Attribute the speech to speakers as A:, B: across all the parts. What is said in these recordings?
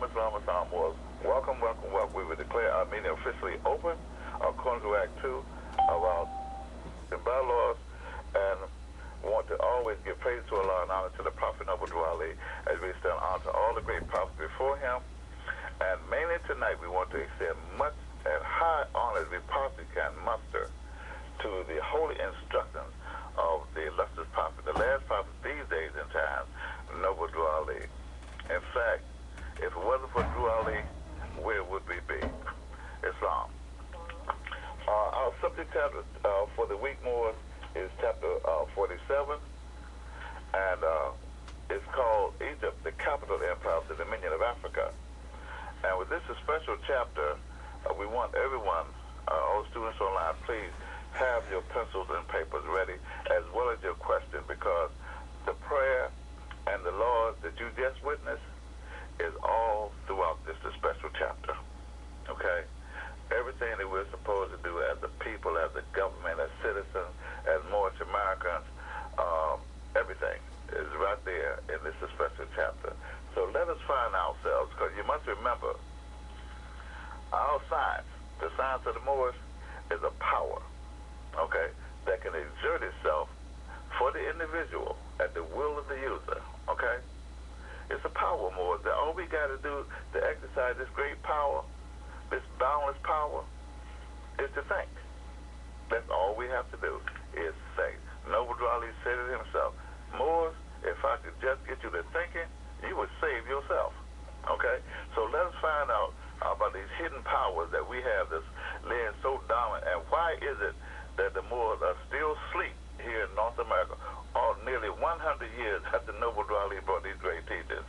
A: Islam was welcome, welcome, welcome. We will declare our meeting officially open according to Act 2 of our bylaws, and want to always give praise to Allah and honor to the Prophet Noble Ali as we extend honor to all the great prophets before him. And mainly tonight we want to extend much and high honor as we possibly can muster to the holy instructions of the illustrious prophet, the last prophet these days and times, Noble Ali. In fact, if it wasn't for Drew Ali, where would we be? Islam. Our subject chapter for the week more is chapter 47, and it's called Egypt, the capital empire of the Dominion of Africa. And with this special chapter, we want everyone, all students online, please have your pencils and papers ready, as well as your question, because the prayer and the laws that you just witnessed is all throughout this special chapter. Okay? Everything that we're supposed to do as a people, as a government, as citizens, as Moorish Americans, everything is right there in this special chapter. So let us find ourselves, because you must remember, our science, the science of the Moorish, is a power, okay, that can exert itself for the individual at the will of the user, okay? It's a power more that all we got to do to exercise this great power, this boundless power, is to think. That's all we have to do is think. Noble Ali said it himself. Moors, if I could just get you to thinking, you would save yourself. Okay? So let us find out about these hidden powers that we have that's laying so dominant, and why is it that the Moors are still asleep here in North America, or nearly 100 years after Noble Ali brought these great teachings?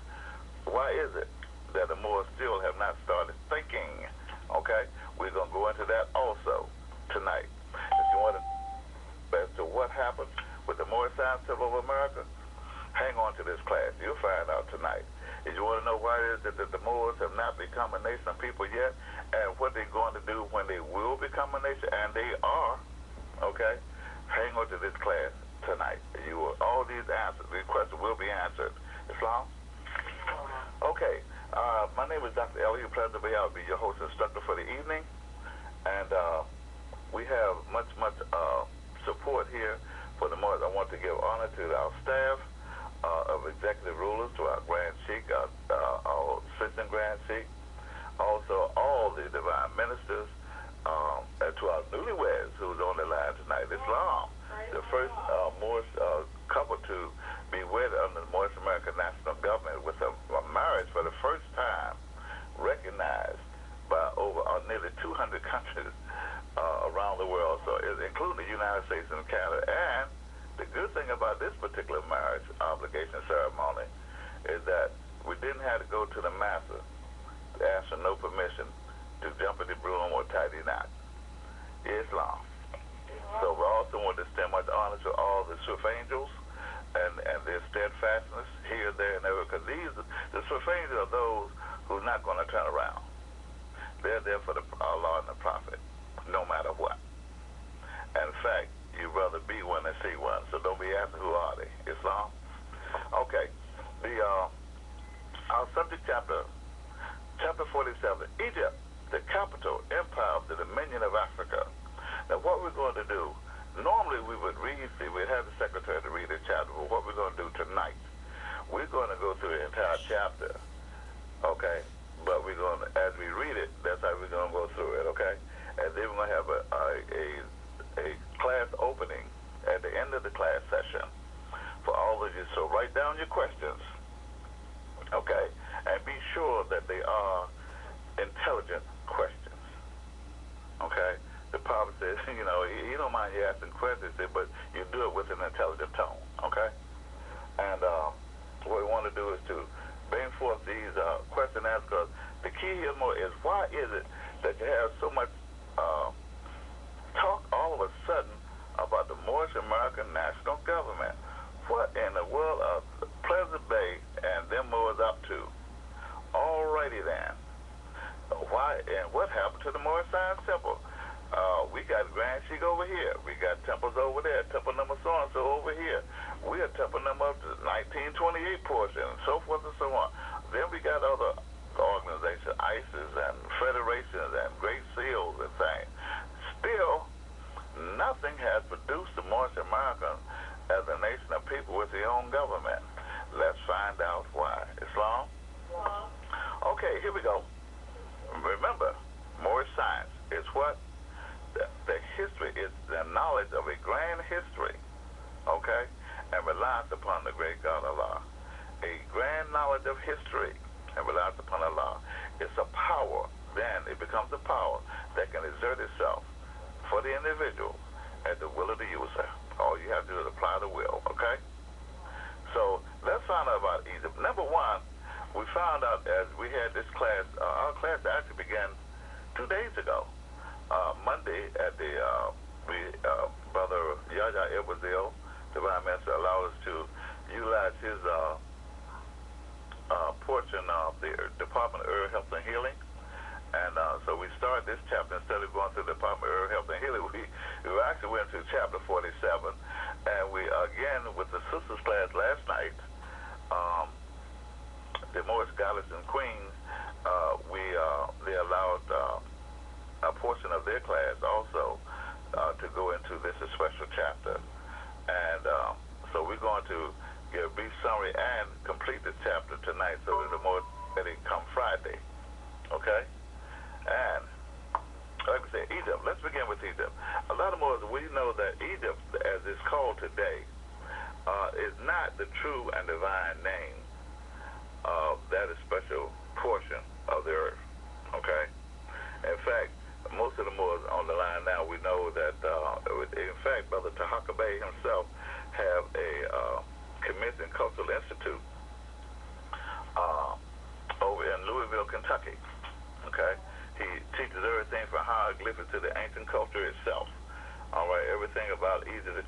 A: Why is it that the Moors still have not started thinking? Okay? We're going to go into that also tonight. If you want to know as to what happened with the Moorish Science of America, hang on to this class. You'll find out tonight. If you want to know why it is that the Moors have not become a nation of people yet, and what they're going to do when they will become a nation, and they are, okay? Hang on to this class tonight. You will, all these answers, these questions will be answered. Islam? Okay. My name is Dr. Elliot. Pleasure to be out, be your host and instructor for the evening. And we have much support here for the Moors. I want to give honor to our staff of executive rulers, to our Grand Sheikh, our Assistant Grand Sheikh, also all the divine ministers, and to our newlyweds who's on the line tonight. Islam, the first Moorish couple to be wed under the Moorish American national government with a marriage for the first time recognized by over nearly 200 countries around the world, so including the United States and Canada. And the good thing about this particular marriage obligation ceremony is that we didn't have to go to the master to ask for no permission to jump in the broom or tie the knot. Islam. So we also want to extend much honor to all the Swift angels and their steadfastness here, there, and everywhere, because the Swift angels are those who are not going to turn around. They're there for Allah and the Prophet, no matter what. And in fact, you'd rather be one than see one, so don't be asking who are they. Islam? Okay. Our subject chapter 47, Egypt, the capital empire of the Dominion of Africa. Now, what we're going to do, normally we would we'd have the secretary to read the chapter, but what we're going to do tonight, we're going to go through the entire chapter, okay? But we're going to, as we read it, that's how we're going to go through it, okay? And then we're going to have a class opening at the end of the class session for all of you. So write down your questions, okay? And be sure that they are intelligent questions, okay? The Prophet says, you know, he don't mind you asking questions, but you do it with an intelligent tone, okay? And what we want to do is to bring forth these question and answers, because the key here more is, why is it that you have so much talk all of a sudden about the Moorish American national government? What in the world of Pleasant Bay and them Moors up to? Alrighty then. Why and what happened to the Moorish Science Temple? We got Grand Sheik over here. We got temples over there. Temple number so-and-so over here. We are temple number 1928 portion, and so forth and so on. Then we got other devices and federations and great seals and things. Still, nothing has produced the Moorish American as a nation of people with their own government. Let's find out why. Islam? Okay, here we go. Remember, Moorish science is what? The history is the knowledge of a grand history, okay, and relies upon the great God Allah. A grand knowledge of history and relies upon Allah. It's a power, then it becomes a power that can exert itself for the individual at the will of the user. All you have to do is apply the will, okay? So let's find out about Egypt. Number one, we found out as we had this class, our class actually began 2 days ago. Monday at the, Brother Yahya Ibazil, Divine Master, allowed us to utilize his portion of the Department of Earth, Health, and Healing. And so we started this chapter. Instead of going through the Department of Earth, Health, and Healing, we actually went to chapter 47. And we, again, with the sisters class last night, the Moorish goddess and queens, they allowed a portion of their class also to go into this special chapter. And so we're going to give a brief summary and complete the chapter tonight so that the more ready come Friday. Okay? And like I said, Egypt. Let's begin with Egypt. A lot of Moors, we know that Egypt, as it's called today, is not the true and divine name of that special portion of the earth. Okay? In fact, most of the Moors on the line now, we know that, in fact, Brother Tahaka Bey himself have a Kemet and Cultural Institute over in Louisville, Kentucky. Okay? He teaches everything from hieroglyphics to the ancient culture itself. All right, everything about Egypt, if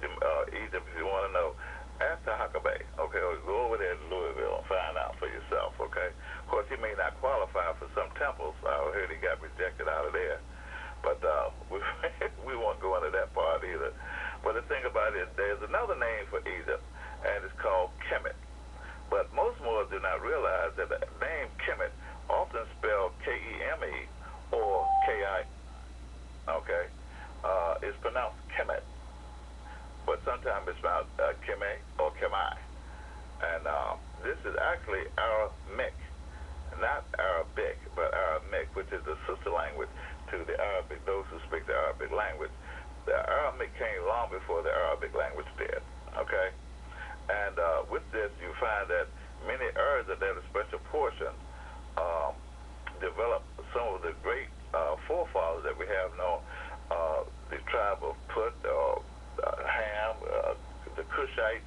A: you want to know, ask Tahaka Bey. Okay, or go over there to Louisville and find out for yourself. Okay? Of course, he may not qualify for some temples. I heard he got rejected out of there. But we won't go into that part either. But the thing about it, there's another name for Egypt, and it's called Kemet. But most Moors do not realize that the name Kemet, often spelled K-E-M-E or K-I, okay, is pronounced Kemet. But sometimes it's pronounced Kemet or Kemai. And this is actually Aramaic, not Arabic, but Aramaic, which is the sister language to the Arabic, those who speak the Arabic language. The Aramaic came long before the Arabic language did, okay? And with this, you find that many areas of that special portion developed some of the great forefathers that we have known, the tribe of Put, Ham, the Cushites,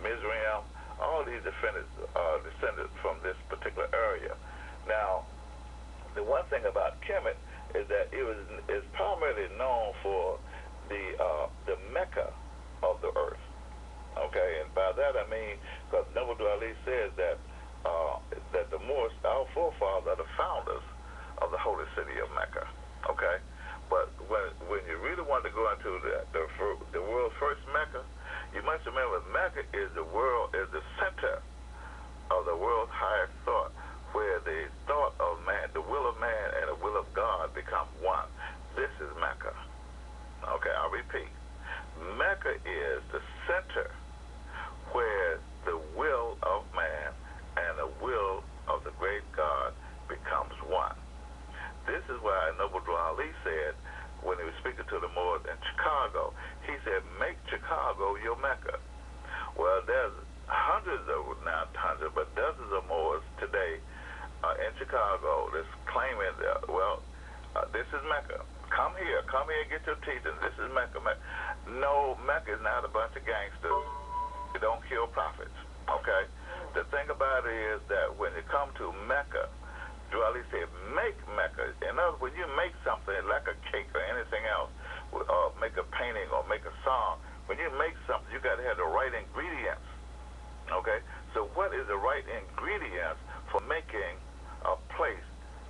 A: Mizraim, all these descendants from this particular area. Now, the one thing about Kemet is that is primarily known for the Mecca of the earth. Okay, and by that I mean, because Noble Ali says that the Moors, our forefathers, are the founders of the holy city of Mecca. Okay, but when you really want to go into the world's first Mecca, you must remember Mecca is the center of the world's highest thought, where the thought of man, the will of man, and the will of God become one. This is Mecca. Okay, I'll repeat. Mecca is the center where the will of man and the will of the great God becomes one. This is why Noble Ali said, when he was speaking to the Moors in Chicago, he said, make Chicago your Mecca. Well, there's not hundreds, but dozens of Moors today in Chicago that's claiming that, this is Mecca. Come here and get your teaching. This is Mecca. No, Mecca is not a bunch of gangsters. You don't kill prophets, okay? The thing about it is that when you come to Mecca, Ali said, make Mecca. In other words, when you make something like a cake or anything else, or make a painting or make a song, when you make something, you got to have the right ingredients, okay? So what is the right ingredients for making a place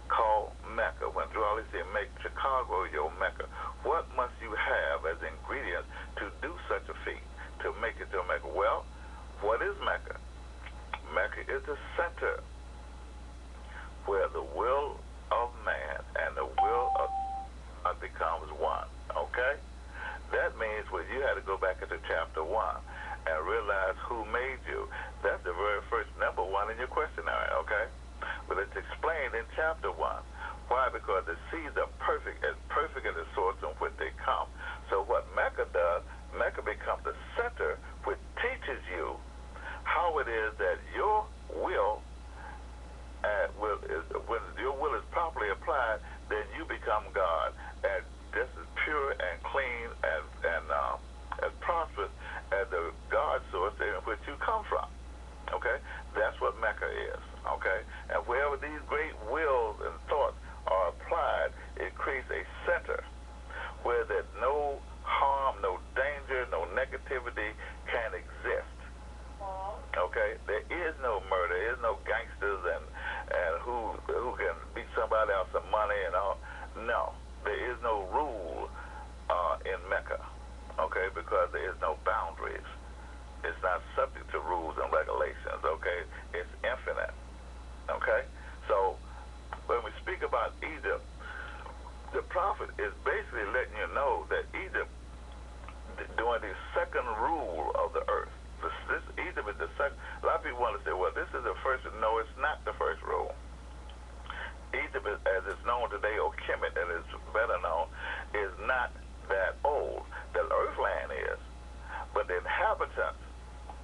A: called Mecca? When Ali said, make Chicago your Mecca, what must you have as ingredients to do such a feat, to make it to Mecca? Well, what is Mecca? Mecca is the center where the will chapter 1. Why? Because the seeds are perfect as the source in which they come. So what Mecca does, Mecca becomes the center which teaches you how it is that your will, when your will is properly applied, then you become God. And just as pure and clean and as prosperous as the God source in which you come from. Okay? That's what Mecca is. Okay? And wherever these great wills and thoughts are applied, it creates a center where there's no harm, no danger, no negativity can exist. Okay? There is no murder, there is no gangsters and who can beat somebody out some money and all. No. There is no rule in Mecca. Okay? Because there is no boundaries. It's not subject to rules and regulations. Okay? It's infinite. Okay? So when we speak about Egypt, the prophet is basically letting you know that Egypt, during the second rule of the earth, this Egypt is the second. A lot of people want to say, well, this is the first. No, it's not the first rule. Egypt, as it's known today, or Kemet, as it's better known, is not that old. The earthland is, but the inhabitants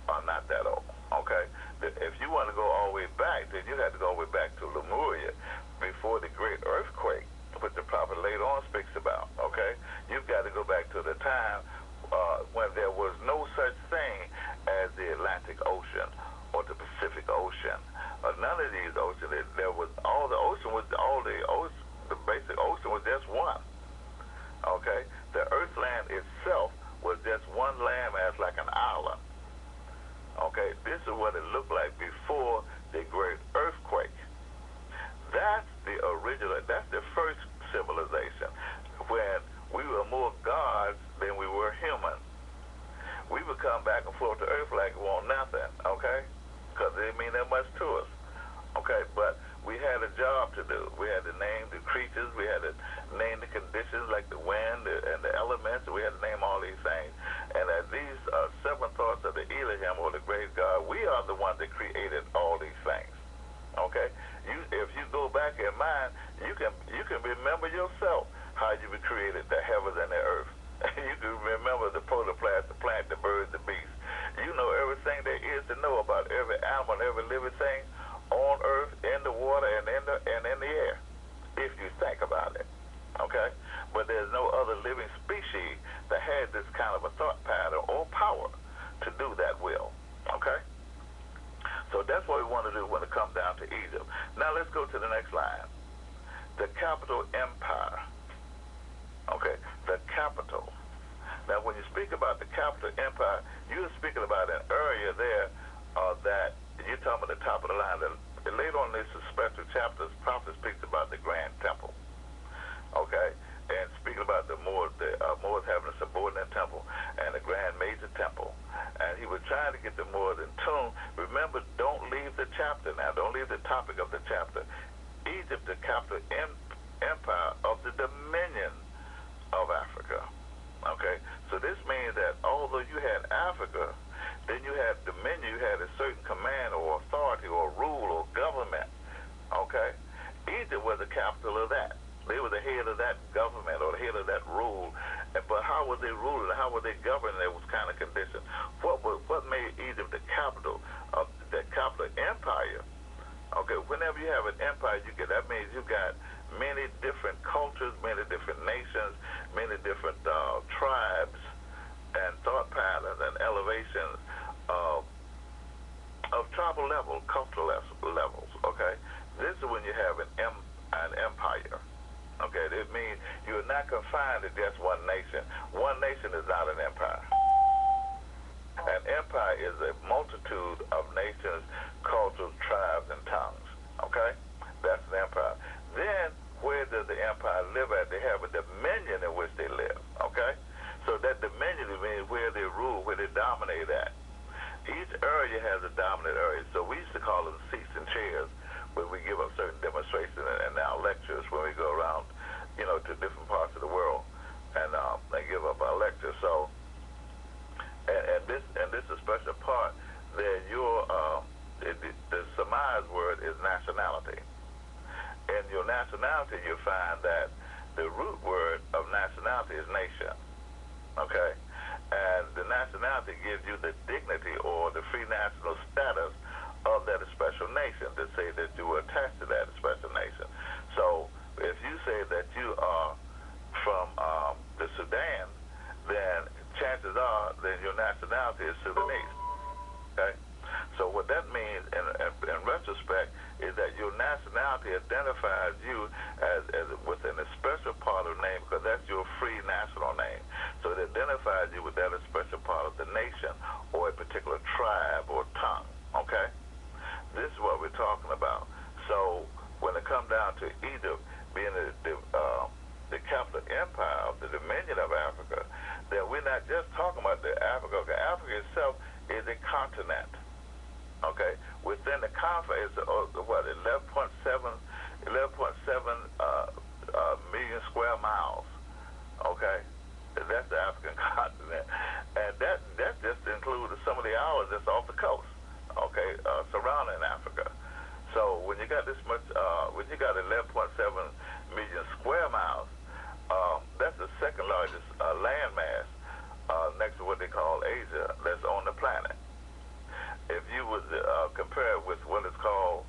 A: are not that old. Okay? If you want to go all the way back, then you have to go all the way back to Lemuria before the great earthquake, which the prophet later on speaks about. Okay? You've got to go back to the time when there was no such thing as the Atlantic Ocean or the Pacific Ocean. None of these oceans. There was all the ocean was the basic ocean was just one. Okay? The earthland itself was just one landmass, like an island. Okay? This is what it looked like before the great earthquake. That's the original. That's the first civilization, when we were more gods than we were human. We would come back and forth to earth like we want nothing, okay? Because it didn't mean that much to us, okay? But we had a job to do. We had to name the creatures. We had to name the conditions like the wind and the elements. We had to name all these things. And as these seven thoughts of the Elohim, or the great God, we are the ones that created all these things, okay? If you go back in mind, you can remember yourself how you were created, the heavens and the earth. You can remember the protoplasm, the plant, the birds, the beasts. You know everything there is to know about every animal, every living thing on earth, in the water, and in the air, if you think about it. Okay? But there's no other living species that has this kind of a thought pattern or power to do that will. Okay? So that's what we want to do when it comes down to Egypt. Now let's go to the next line. The capital empire. Okay, the capital. Now when you speak about the capital empire, you're speaking about an area there that you're talking about the top of the line. Later on in this special chapters, prophet speaks about the grand temple. Okay, and speaking about the Moors having a subordinate temple and a grand major temple. And he was trying to get the Moors in tune. Remember, don't leave the chapter now. Don't leave the topic of the chapter. Egypt, the capital empire of the dominion of Africa. Okay? So this means that although you had Africa, then you had dominion, you had a certain command or authority or rule or government. Okay? Egypt was the capital of that. They were the head of that government or the head of that rule. But how were they ruling? How were they governing those kind of conditions? What made Egypt the capital of the capital empire? Okay, whenever you have an empire, that means you got many different cultures, many different nations, many different tribes and thought patterns and elevations of tribal level, cultural levels. Okay, this is when you have an empire. Okay, it means you are not confined to just one nation. One nation is not an empire. An empire is a multitude of nations, cultures, tribes, and tongues. Okay? That's an empire. Then, where does the empire live at? They have a dominion in which they live. Okay? So that dominion means where they rule, where they dominate at. Each area has a dominant area. So we used to call them seats and chairs when we give up certain demonstrations and now lectures when we go around, to different parts of the world and give up our lectures. So, and this is a special part that the Samai's word is nationality. In nationality, you find that the root word of nationality is nation, okay? And the nationality gives you the dignity or the free national status of that special nation, to say that you were attached to that special nation. So if you say that you are from the Sudan, then chances are that your nationality is Sudanese, okay? So what that means in retrospect is that your nationality identifies you as within a special part of the name, because that's your free national name. So it identifies you with that special part of the nation or a particular tribe or tongue, okay? This is what we're talking about. So when it comes down to Egypt being the capital empire of the Dominion of Africa, then we're not just talking about the Africa. Okay, Africa itself is a continent. Okay, within the continent is what 11.7 million square miles. Okay, that's the African continent, and that just includes some of the islands that's off the coast. Okay, surrounding Africa. So when you got this much, when you got 11.7 million square miles, that's the second largest landmass next to what they call Asia that's on the planet. If you would compare it with what is called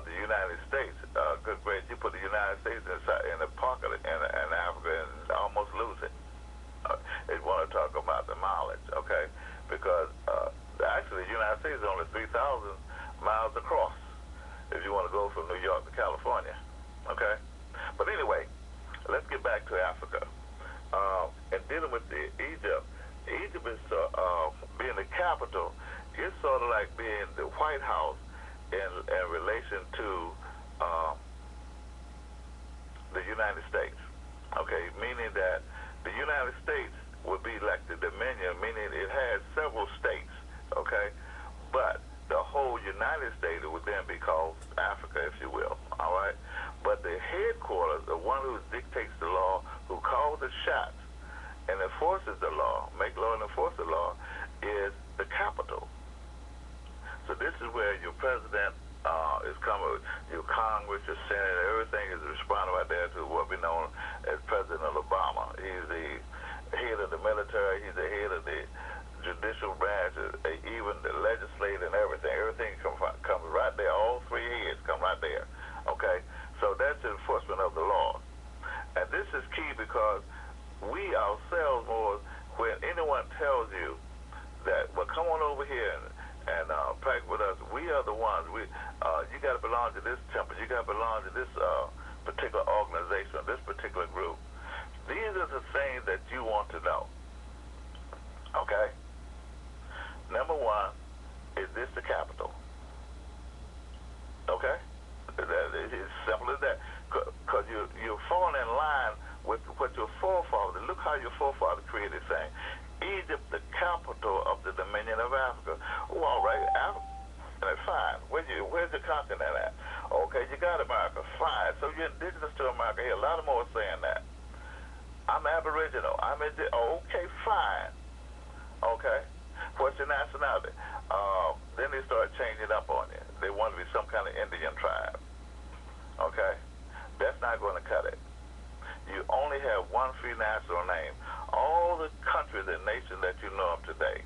A: the United States, good grade, you put the United States in a pocket in Africa and almost lose it. They want to talk about the mileage, okay? Because actually the United States is only 3,000 miles across if you want to go from New York to California, okay? But anyway, let's get back to Africa. And dealing with Egypt is being the capital. It's sort of like being the White House in relation to the United States, okay? Meaning that the United States would be like the Dominion, meaning it has several states, okay? But the whole United States would then be called Africa, if you will, all right? But the headquarters, the one who dictates the law, who calls the shots and enforces the law, make law and enforce the law, is the capital. So this is where your president is coming, your Congress, your Senate, everything is responding right there to what we know as President Obama. He's the head of the military, he's the head of the judicial branch, even the legislature and everything. Everything comes right there. All three heads come right there, okay? So that's the enforcement of the law. And this is key because we ourselves, more, when anyone tells you that, well, come on over here and practice with us, we are the ones. You got to belong to this temple. You got to belong to this particular organization, this particular group. These are the things that you want to know, okay? Number one, is this the capital? Okay? It's simple as that. Because you're falling in line with what your forefathers, look how your forefathers created things. Egypt, the capital of the Dominion of Africa. Oh, all right, Africa, fine. Where's the continent at? Okay, you got America, fine. So you're indigenous to America. Here, a lot of more saying that. I'm Aboriginal. Okay, fine. Okay. What's your nationality? Then they start changing up on you. They want to be some kind of Indian tribe. Okay? That's not going to cut it. You only have one free national name. All the countries and nations that you know of today,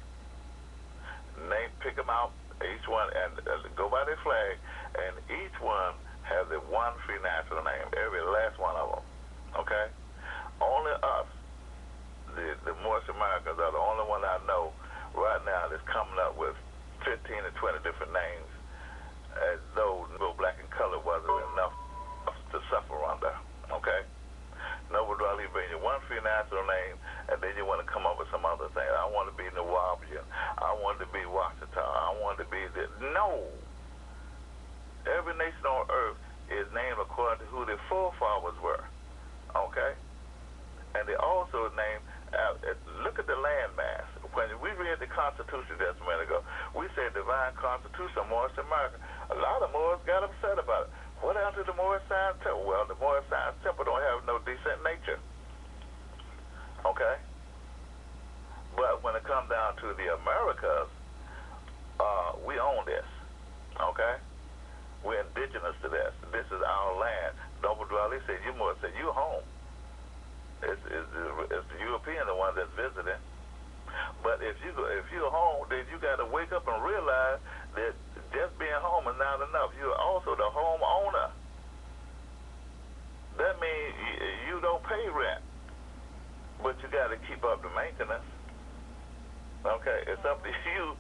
A: pick them out, each one, and go by their flag, and each one has a one free national name, every last one of them. Okay? Only us, the Moorish Americans, are the only one I know right now that's coming up with 15 to 20 different names, as though black and color wasn't enough to suffer under, okay? Nobody really bring you one free national name, and then you want to come up with some other thing. I want to be Nawabian. I want to be Washita. I want to be this. No. Every nation on earth is named according to who their forefathers were, okay? And they also named, look at the landmass. When we read the Constitution just a minute ago, we said divine Constitution of Moorish America. A lot of Moors got upset about it. What happened to the Moorish Science Temple? Well, the Moorish Science Temple don't have no decent nature. Okay? But when it comes down to the Americas, we own this. Okay? We're indigenous to this. This is our land. Nobody said, you more said, you home. It's the European, the one that's visiting. But if you're home, then you got to wake up and realize that just being home is not enough. You're also the homeowner. That means you don't pay rent, but you got to keep up the maintenance. Okay, it's up to you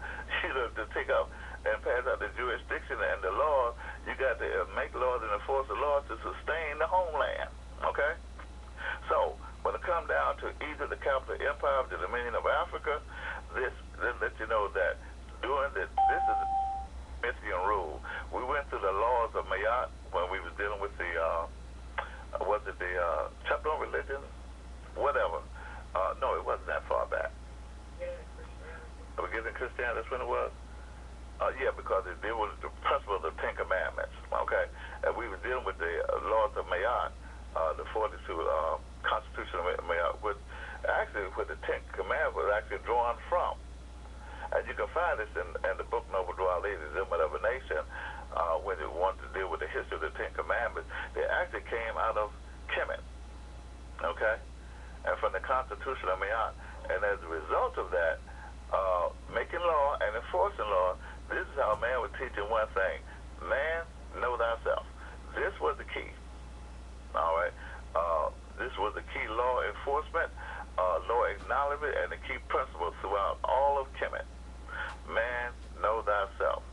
A: to take up and pass out the jurisdiction and the law. You got to make laws and enforce the laws to sustain the homeland. Okay, so when it comes down to Egypt, the capital empire of the Dominion of Africa, this let you know that during this is Mythian rule. We went through the laws of Mayat when we was dealing with the chapter on religion, whatever. No, it wasn't that far back. Beginning Christianity, that's when it was. Yeah, because it was the principle of the Ten Commandments. Okay, and we were dealing with the laws of Mayat, the 42 Constitution of Mayat, which actually with the Ten Commandments was actually drawn from. And you can find this in the book Noble Dwali, the Government of a Nation, when you want to deal with the history of the Ten Commandments. They actually came out of Kemet, okay, and from the Constitution of Mayat. And as a result of that, making law and enforcing law, this is how man was teaching one thing: man, know thyself. This was the key. All right, this was the key law enforcement, law acknowledgement, and the key principle throughout all of Kemet. Man, know thyself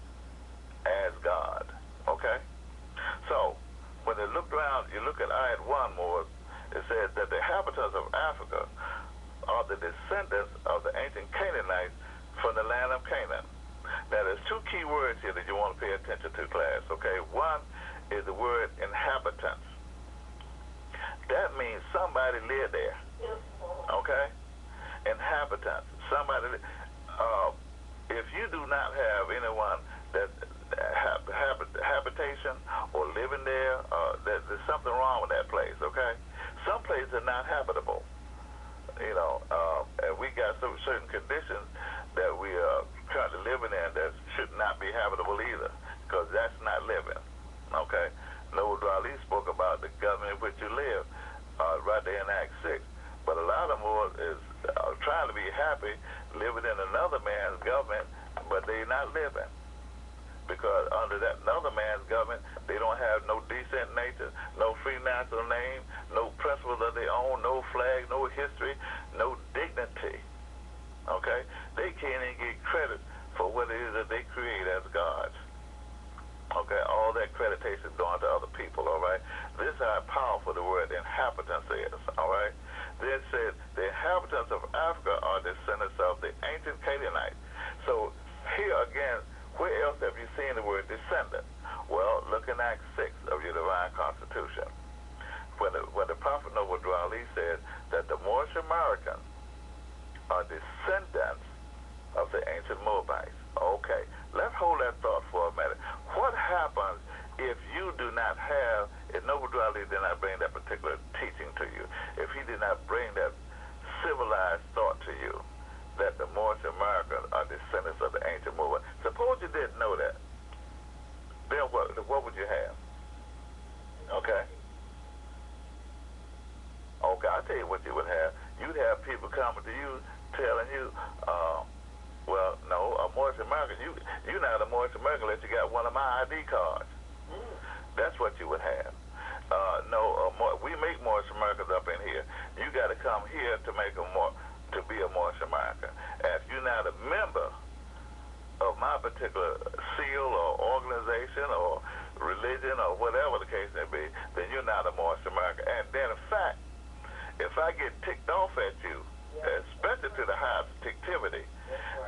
A: as God. Okay? So, when they looked around, you look at Ayat 1 more, it says that the inhabitants of Africa are the descendants of the ancient Canaanites from the land of Canaan. Now, there's two key words here that you want to pay attention to, class, okay? One is the word inhabitants. That means somebody lived there, okay? Inhabitants, somebody. If you do not have anyone that habitation or living there, there's something wrong with that place, okay? Some places are not habitable, you know, and we got some certain conditions that we are currently living in that should not be habitable either, because that's not living, okay? Noble Dwali spoke about the government in which you live, right there in Act 6. But a lot of them is trying to be happy living in another man's government, but they're not living. Because under that another man's government, they don't have no decent nature, no free national name, no principles of their own, no flag, no history, no dignity. Okay? They can't even get credit for what it is that they create as gods. Okay, all that accreditation is going to other people, all right? This is how powerful the word inhabitants is, all right? Then it says, the inhabitants of Africa are descendants of the ancient Canaanite. So here again, where else have you seen the word descendant? Well, look in Act 6 of your divine constitution. When the prophet Noble Dwali said that the Moorish Americans are descendants of the ancient Moabites. Okay, let's hold that thought for a minute. What happens if you do not have, if Noble Dwali did not bring that particular teaching to you, if he did not bring that civilized thought to you, that the Moorish Americans are descendants of the ancient Moabites? Suppose you didn't know that. Then what would you have? Okay? Okay, I'll tell you what you would have. You'd have people coming to you telling you, well, no, a Moorish American, you're not a Moorish American unless you got one of my ID cards. That's what you would have. We make Moorish Americans up in here. You got to come here to to be a Moorish American. And if you're not a member of my particular seal or organization or religion or whatever the case may be, then you're not a Moorish American. And then, in fact, if I get ticked off at you, especially to the highest activity,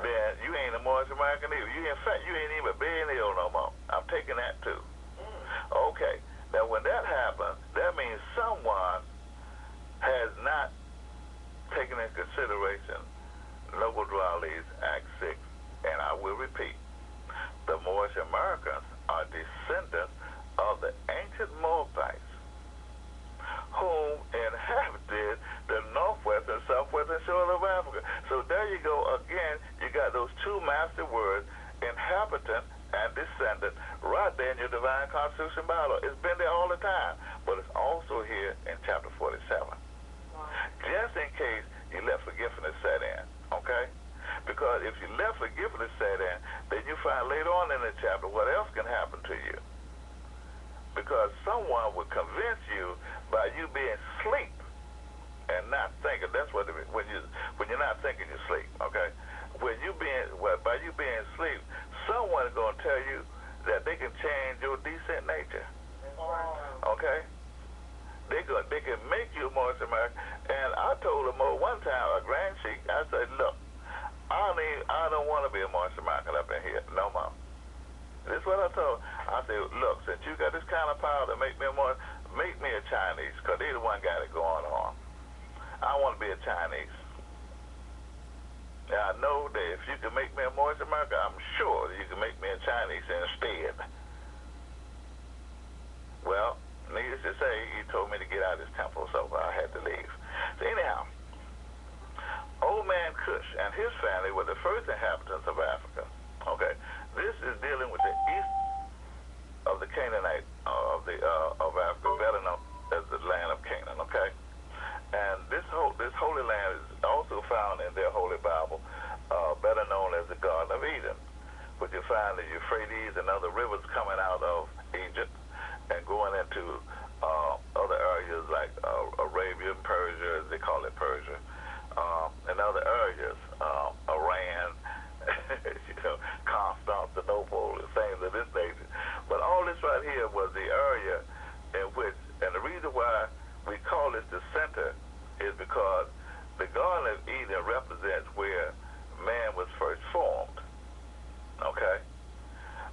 A: then you ain't a Moorish American either. In fact, you ain't even being ill no more. I'm taking that too. Okay. Now, when that happens, that means someone has not taken into consideration Noble Dwali's Act 6. And I will repeat, the Moorish Americans are descendants of the ancient Moabites, whom inhabited the northwest and southwestern shores of Africa. So there you go again. You got those two master words, inhabitant and descendant, right there in your divine constitution Bible. It's been there all the time, but it's also here chapter 47. Just in case you let forgiveness set in, okay? Because if you let forgiveness set in, then you find later on in the chapter what else can happen to you. Because someone would convince you by you being asleep and not thinking. That's what when you're not thinking, you sleep, okay? By you being asleep, someone is going to tell you that they can change your decent nature, okay? They can make you a Moorish American. And I told them one time, a grand sheik, I said, look, I don't want to be a Moorish American up in here no more. This is what I told. I said, look, since you got this kind of power to make me a Chinese, because they the one got it going on. I want to be a Chinese. Now, I know that if you can make me a Moorish American, I'm sure that you can make me a Chinese instead. Well, needless to say, he told me to get out of his temple, so I had to leave. So anyhow, Old Man Cush and his family were the first inhabitants of Africa. Okay, this is dealing with the east of the Canaanite of Africa, better known as the land of Canaan. Okay, and this holy land is also found in their holy Bible, better known as the Garden of Eden, which you find the Euphrates and other rivers coming out of Egypt and going into other areas like Arabia, Persia, as they call it Persia, and other areas, Iran, Constantinople, things of this nature. But all this right here was the area in which, and the reason why we call this the center is because the Garden of Eden represents where man was first formed, okay?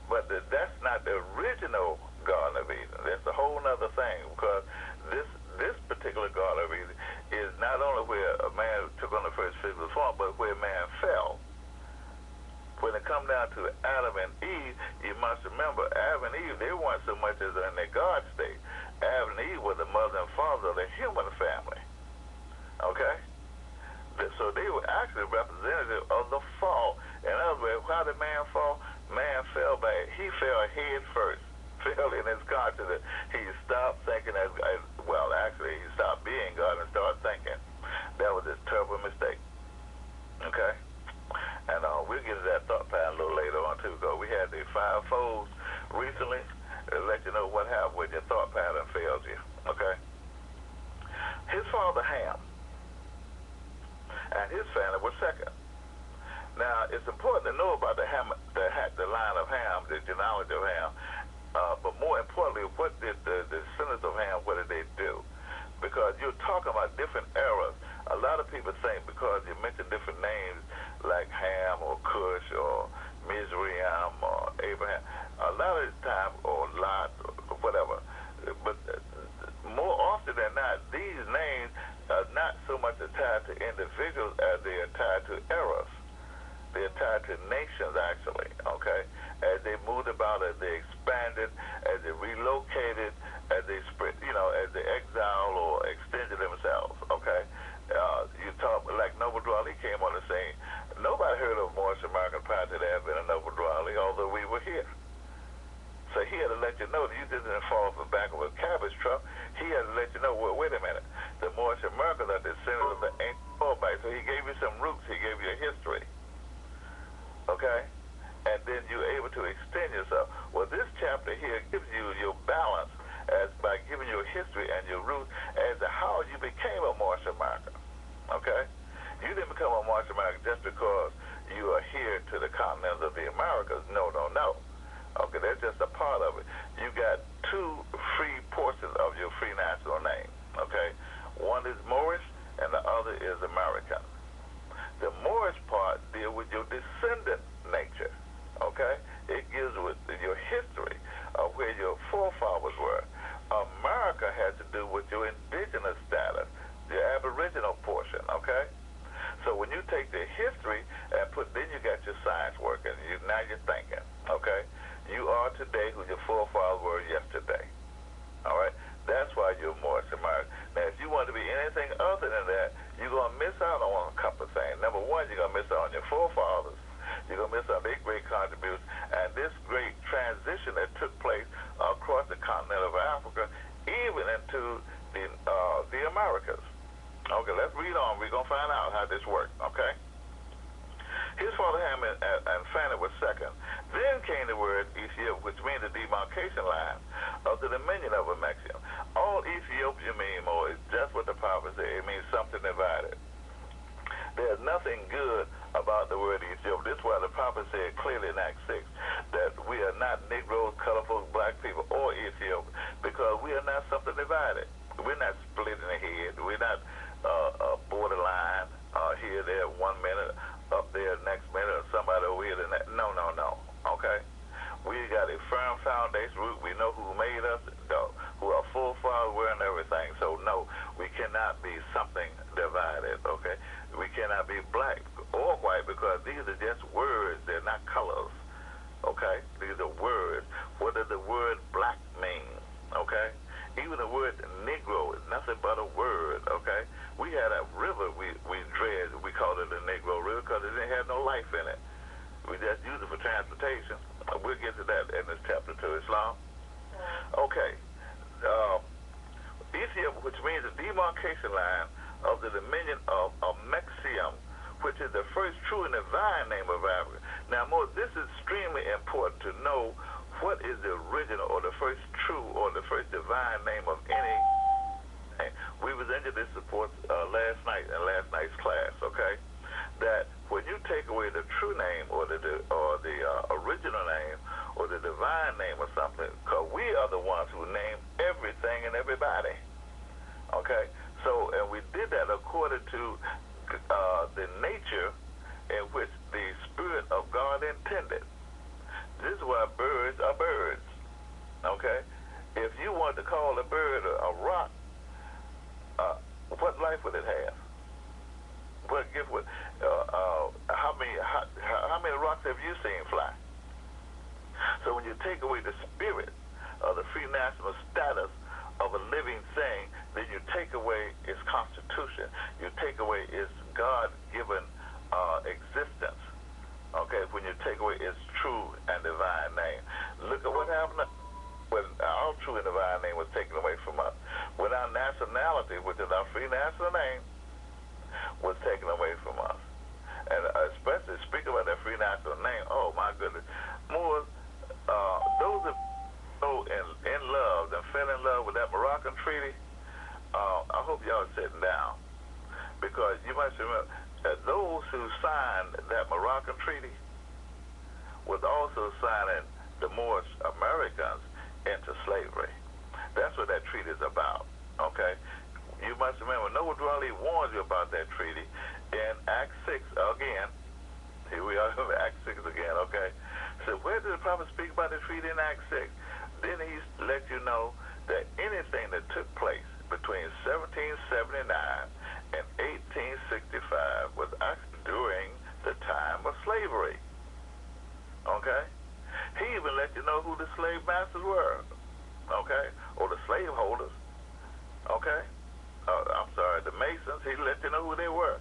A: But that's not the original Garden of Eden. That's a whole other thing, because this particular Garden of Eden is not only where a man took on the first physical form, but where man fell. When it comes down to Adam and Eve, you must remember, Adam and Eve, they weren't so much as in their God state. Adam and Eve were the mother and father of the human family, okay? So they were actually representative of the fall. In other words, how did man fall? Man fell he fell head first, fell in his consciousness. He stopped thinking actually he stopped being God and started thinking. That was his terrible mistake, okay? And we'll get to that thought pattern a little later on too, because we had the 5 folds recently to let you know what happened when your thought pattern fails you, okay? His father Ham and his family were second. Now, it's important to know about the line of Ham, the genealogy of Ham, but more importantly, what did the descendants of Ham, what did they do? Because you're talking about different eras. A lot of people think because you mention different names like Ham or Cush or Mizraim or Abraham, a lot of the time, or Lot or whatever, but more often than not, these names are not so much tied to individuals as they are tied to eras. They're tied to nations, actually, okay? As they moved about, as they expanded, as they relocated, as they spread, as they exiled or extended themselves, okay? You talk, like Noble Drawley came on the scene. Nobody heard of Moorish American prior to the advent of Noble Drawley, although we were here. So he had to let you know that you didn't fall off the back of a cabbage truck. He had to let you know, well, wait a minute, the Moorish Americans are descendants of the ancient Moabites. So he gave you some roots. He gave you a history. Okay? And then you're able to extend yourself. Well, this chapter here gives you your balance by giving you a history and your roots as to how you became a Moorish American. Okay? You didn't become a Moorish American just because you are here to the continents of the Americas. No, no, no. Okay, that's just a part of it. You got 2 free portions of your free national name. Okay? One is Moorish and the other is American. The Moorish part deals with your descendant nature, okay? It gives with your history of where your forefathers were. America has to do with your indigenous status, your aboriginal portion, okay? So when you take the history and then you got your science working. Now you're thinking, okay? You are today who your forefathers were yesterday, all right? That's why you're Moorish American. Now, if you want to be anything other than that, you're going to miss out on a couple of things. Number one, you're going to miss out on your forefathers. You're going to miss out on their great contributions and this great transition that took place across the continent of Africa, even into the Okay, let's read on. We're going to find out how this works, okay? His father Ham and Fanny was second. Then came the word Ethiopia, which means the demarcation line of the dominion of a Mexican. All Ethiopia means more is just what the prophet said. It means something divided. There's nothing good about the word Ethiopia. This is why the prophet said clearly in Acts 6 that we are not Negroes, colorful black people, or Ethiopia, because we are not something divided. We're not splitting the head. We're not borderline here, there, 1 minute, up there next minute, or somebody over here the next. No, okay? We got a firm foundation root. We know who made us, who our forefathers were and everything. So, no, we cannot be something divided, okay? We cannot be black or white because these are just words. They're not colors, okay? These are words. What does the word black mean, okay? Even the word Negro is nothing but a word, okay? We had a river we dredged. We called it the Negro River because it didn't have no life in it. We just used it for transportation. We'll get to that in this chapter 2, Islam. Okay. Ethiopia, which means the demarcation line of the dominion of Mexium, which is the first true and divine name of Africa. Now, this is extremely important to know what is the original or the first true or the first divine name of any name. We was into this support last night in last night's class, okay? That when you take away the true name or the original name or the divine name or something, because we are the ones who name everything and everybody, okay? So, and we did that according to the nature in which the Spirit of God intended. This is why birds are birds, okay? If you want to call a bird a rock, what life would it have? What gift would? How many rocks have you seen fly? So when you take away the spirit of the free national status of a living thing, then you take away its constitution. You take away its God-given existence. Okay, when you take away its true and divine name. Look at what happened when our true and divine name was taken away from us. When our nationality, which is our free national name, was taken away from us. And especially speak about that free national name, oh my goodness. More, those that go in love and fell in love with that Moroccan treaty, I hope y'all are sitting down. Because you must remember, those who signed that Moroccan treaty was also signing the Moorish Americans into slavery. That's what that treaty is about, okay? You must remember, Noble Drawley warns you about that treaty in Acts 6 again. Here we are in Acts 6 again, okay? So where did the prophet speak about the treaty in Acts 6? Then he let you know that anything that took place between 1779 and 1865 was actually during the time of slavery. Okay? He even let you know who the slave masters were. Okay? Or the slave holders. Okay? I'm sorry, the Masons, he let you know who they were.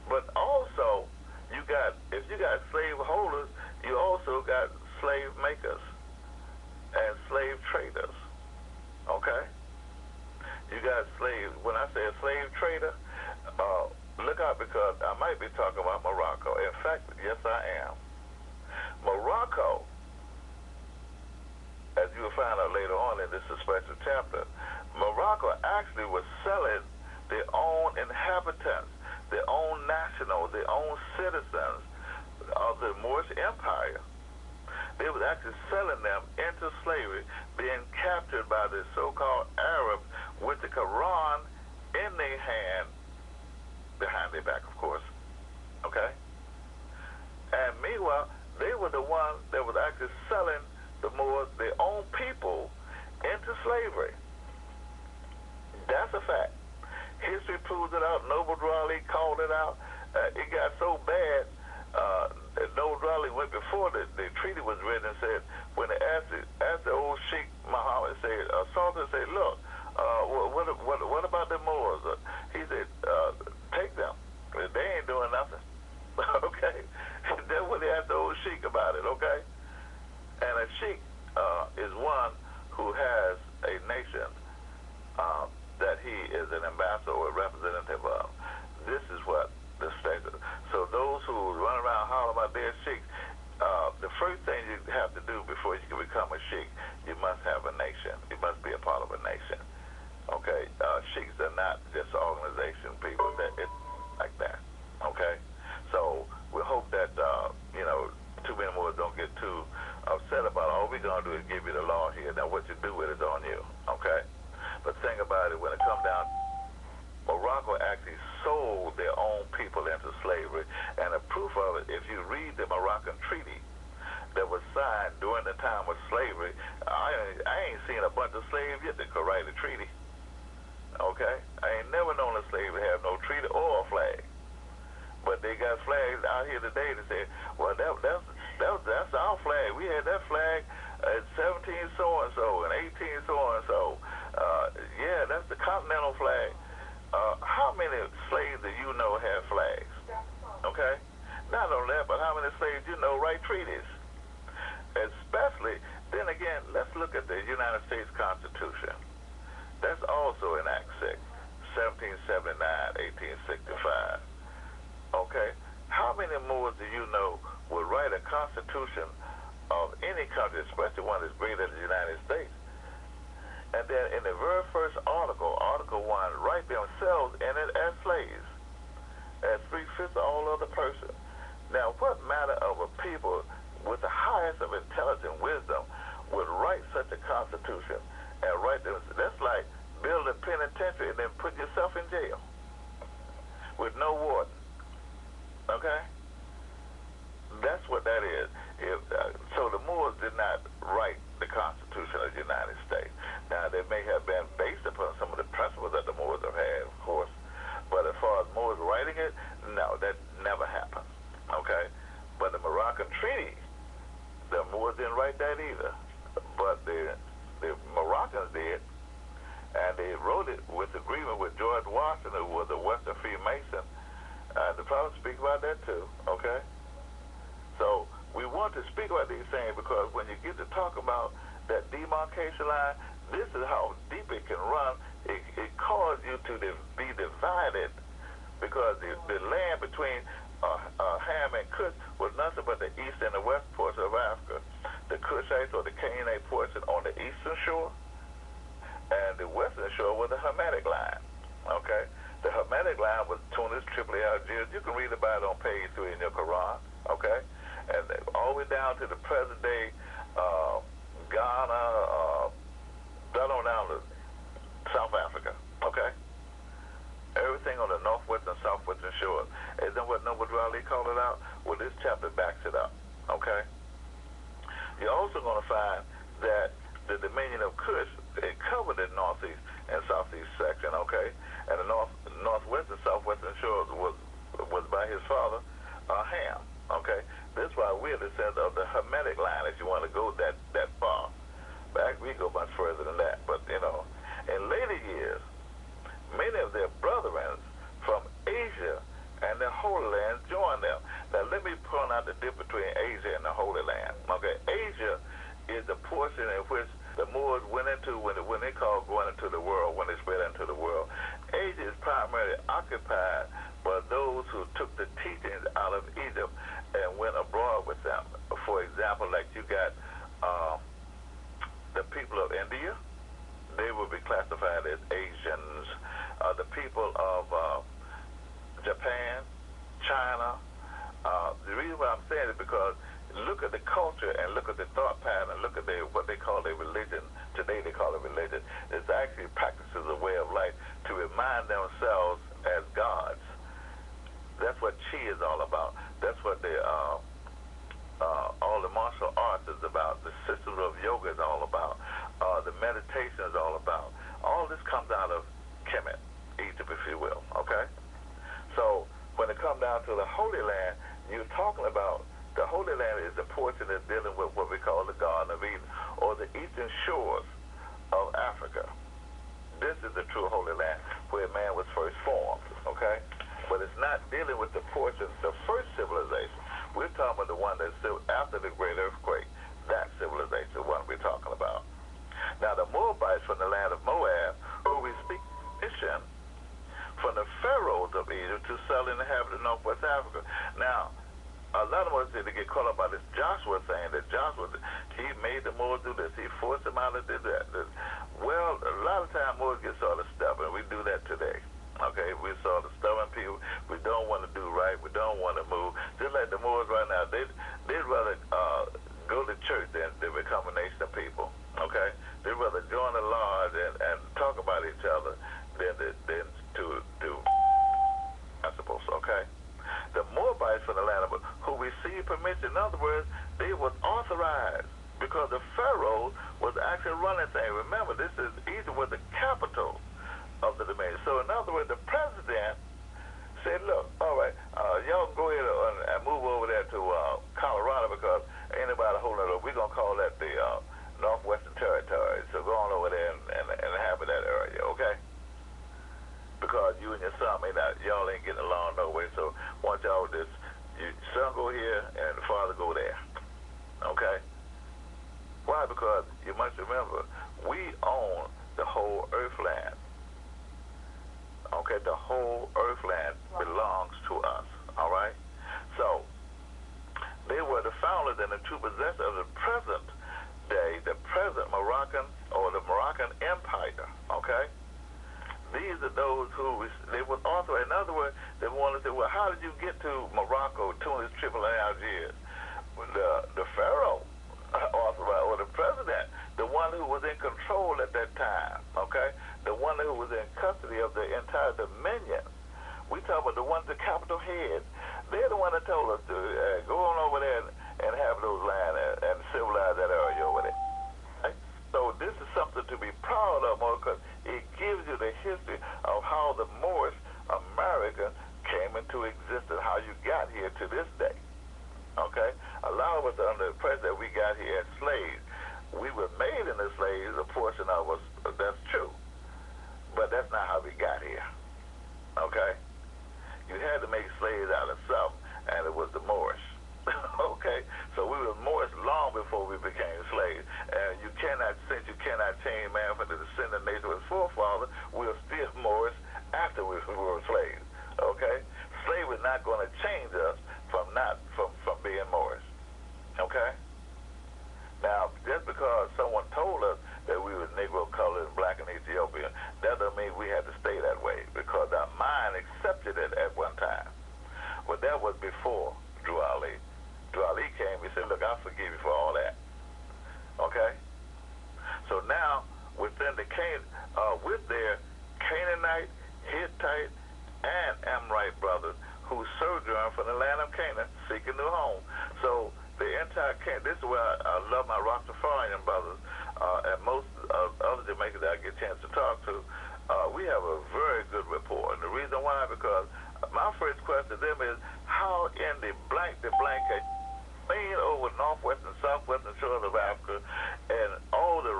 A: But also, if you got slave holders, you also got slave makers and slave traders. Okay? You got slave, when I say a slave trader, look out because I might be talking about Morocco. In fact, yes, I am. Morocco, as you will find out later on in this special chapter, Morocco actually was selling their own inhabitants, their own nationals, their own citizens of the Moorish Empire. They was actually selling them into slavery, being captured by the so-called Arabs with the Quran in their hand, behind their back, of course. Okay? And meanwhile, they were the ones that was actually selling the Moors, their own people, into slavery. That's a fact. History proves it out. Noble Drawley called it out. It got so bad, Noble Drawley went before the treaty was written and said, when they asked the old Sheikh Muhammad, said, Sultan said, look, what about the Moors? He said, take them. They ain't doing nothing. Okay? That's what they asked the old Sheikh about it, okay? And a Sheikh is one who has a nation that he is an ambassador or a representative of. come down, Morocco actually sold their own people into slavery, and the proof of it, if you read the Moroccan treaty that was signed during the time of slavery, I ain't seen a bunch of slaves yet that could write a treaty. Okay? I ain't never known a slave to have no treaty or a flag. But they got flags out here today that say, well, that's our flag. We had that flag at 17 so-and-so and 18 so-and-so. Yeah, that's the Continental flag. How many slaves do you know have flags? Okay? Not only that, but how many slaves you know write treaties? Especially, then again, let's look at the United States Constitution. That's also in Act 6, 1779, 1865. Okay? How many more do you know would write a constitution of any country, especially one that's greater than the United States? And then in the very first article, Article 1, write themselves in it as slaves, as 3/5 of all other persons. Now, what matter of a people with the highest of intelligence and wisdom would write such a constitution and write them? That's like build a penitentiary and then put yourself in jail with no warden. Okay? That's what that is. So the Moors did not write the Constitution of the United States. Now, they may have been based upon some of the principles that the Moors have had, of course, but as far as Moors writing it, no, that never happened. Okay? But the Moroccan treaty, the Moors didn't write that either. But the Moroccans did, and they wrote it with agreement with George Washington, who was a Western Freemason. The prophets speak about that too, okay? So we want to speak about these things because when you get to talk about that demarcation line, this is how deep it can run. It causes you to be divided because the land between Ham and Cush was nothing but the east and the west portion of Africa. The Cushites or the Canaanite portion on the eastern shore, and the western shore was the Hermetic line, okay? The Hermetic line was Tunis, Tripoli, Algiers. You can read about it on page 3 in your Quran, okay? And all the way down to the present day Ghana, down to South Africa, okay? Everything on the northwest and southwestern shores. Isn't what Noble Raleigh called it out? Well, this chapter backs it up, okay? You're also going to find that the dominion of Cush, it covered the northeast and southeast section, okay? And the northwest and southwestern shores was by his father, Ham, okay? That's why we're descendants of the Hermetic line, if you want to go that far. Back, we go much further than that. But, you know, in later years, many of their brethren from Asia and the Holy Land joined them. Now, let me point out the difference between Asia and the Holy Land. Okay, Asia is the portion in which the Moors went into when they called going into the world, when they spread into the world. Asia is primarily occupied by those who took the teachings out of Egypt and went abroad with them. For example, like you got the people of India, they will be classified as Asians. The people of Japan, China. The reason why I'm saying it is because look at the culture and look at the thought pattern, look at what they call a religion. Today they call it religion. It's actually practices a way of life to remind themselves as gods. That's what Chi is all about. That's what all the martial arts is about. The systems of yoga is all about. The meditation is all about. All this comes out of Kemet, Egypt, if you will, okay? So when it comes down to the Holy Land, you're talking about the Holy Land is the portion that's dealing with what we call the Garden of Eden, or the eastern shores of Africa. This is the true Holy Land where man was first formed, okay? But it's not dealing with the portion, the first civilization. We're talking about the one that's after the great earthquake, that civilization, the one we're talking about. Now, the Moabites from the land of Moab, who we speak mission from the Pharaohs of Egypt to sell and inhabit Northwest Africa. Now, a lot of us did get caught up by this Joshua saying that Joshua, he made the Moors do this. He forced them out to do that. Well, a lot of times Moors get sort of stubborn. We do that today. Okay, we saw the stubborn people. We don't want to do right. We don't want to move. Just like the Moors right now, they'd rather go to church than become a nation of people. Okay, they'd rather join a lodge and talk about each other than So in other words, the president said, look, all right, y'all go ahead and move over there to Colorado because ain't nobody holding it up. We're going to call that the Northwestern Territory. So go on over there and inhabit that area, okay? Because you and your son y'all ain't getting along no way. So once y'all son go here and the father go there, okay? Why? Because you must remember, we own the whole earthland. Okay, the whole earthland belongs to us, all right? So, they were the founders and the true possessors of the present day, the present Moroccan or the Moroccan Empire, okay? These are those who, they were also, in other words, they wanted to say, well, how did you get to Morocco, Tunis, Tripoli, and Algiers? The Pharaoh, authorized, or the president, the one who was in control at that time, okay? The one who was in custody of the entire dominion. We talk about the ones, the capital heads. They're the one that told us to go on over there and have those land and civilize that area over there. Right? So this is something to be proud of, because it gives you the history of how the Moorish America came into existence, how you got here to this day. Okay? A lot of us are under the impression that we got here as slaves. We were made into slaves, a portion of us, that's true. But that's not how we got here. Okay? You had to make slaves out of something, and it was the Moorish. Okay? So we were Moorish long before we became slaves. And you cannot change man from the descendant nature of his forefather. We're still Moorish after we were slaves. Okay? Slavery is not going to change us from being Moorish. Okay? Now, just because someone told us that we were Negro, colored, and black in Ethiopia, that doesn't mean we had to stay that way, because our mind accepted it at one time. But that was before Drew Ali. Drew Ali came, he said, look, I forgive you for all that. Okay? So now, within with their Canaanite, Hittite, and Amorite brothers who sojourned from the land of Canaan, seeking new home. So the entire this is where I love my Rastafarian brothers and most other Jamaicans that I get a chance to talk to. We have a very good rapport. And the reason why, because my first question to them is, how in the blank can lean over northwestern, southwestern shores of Africa, and all the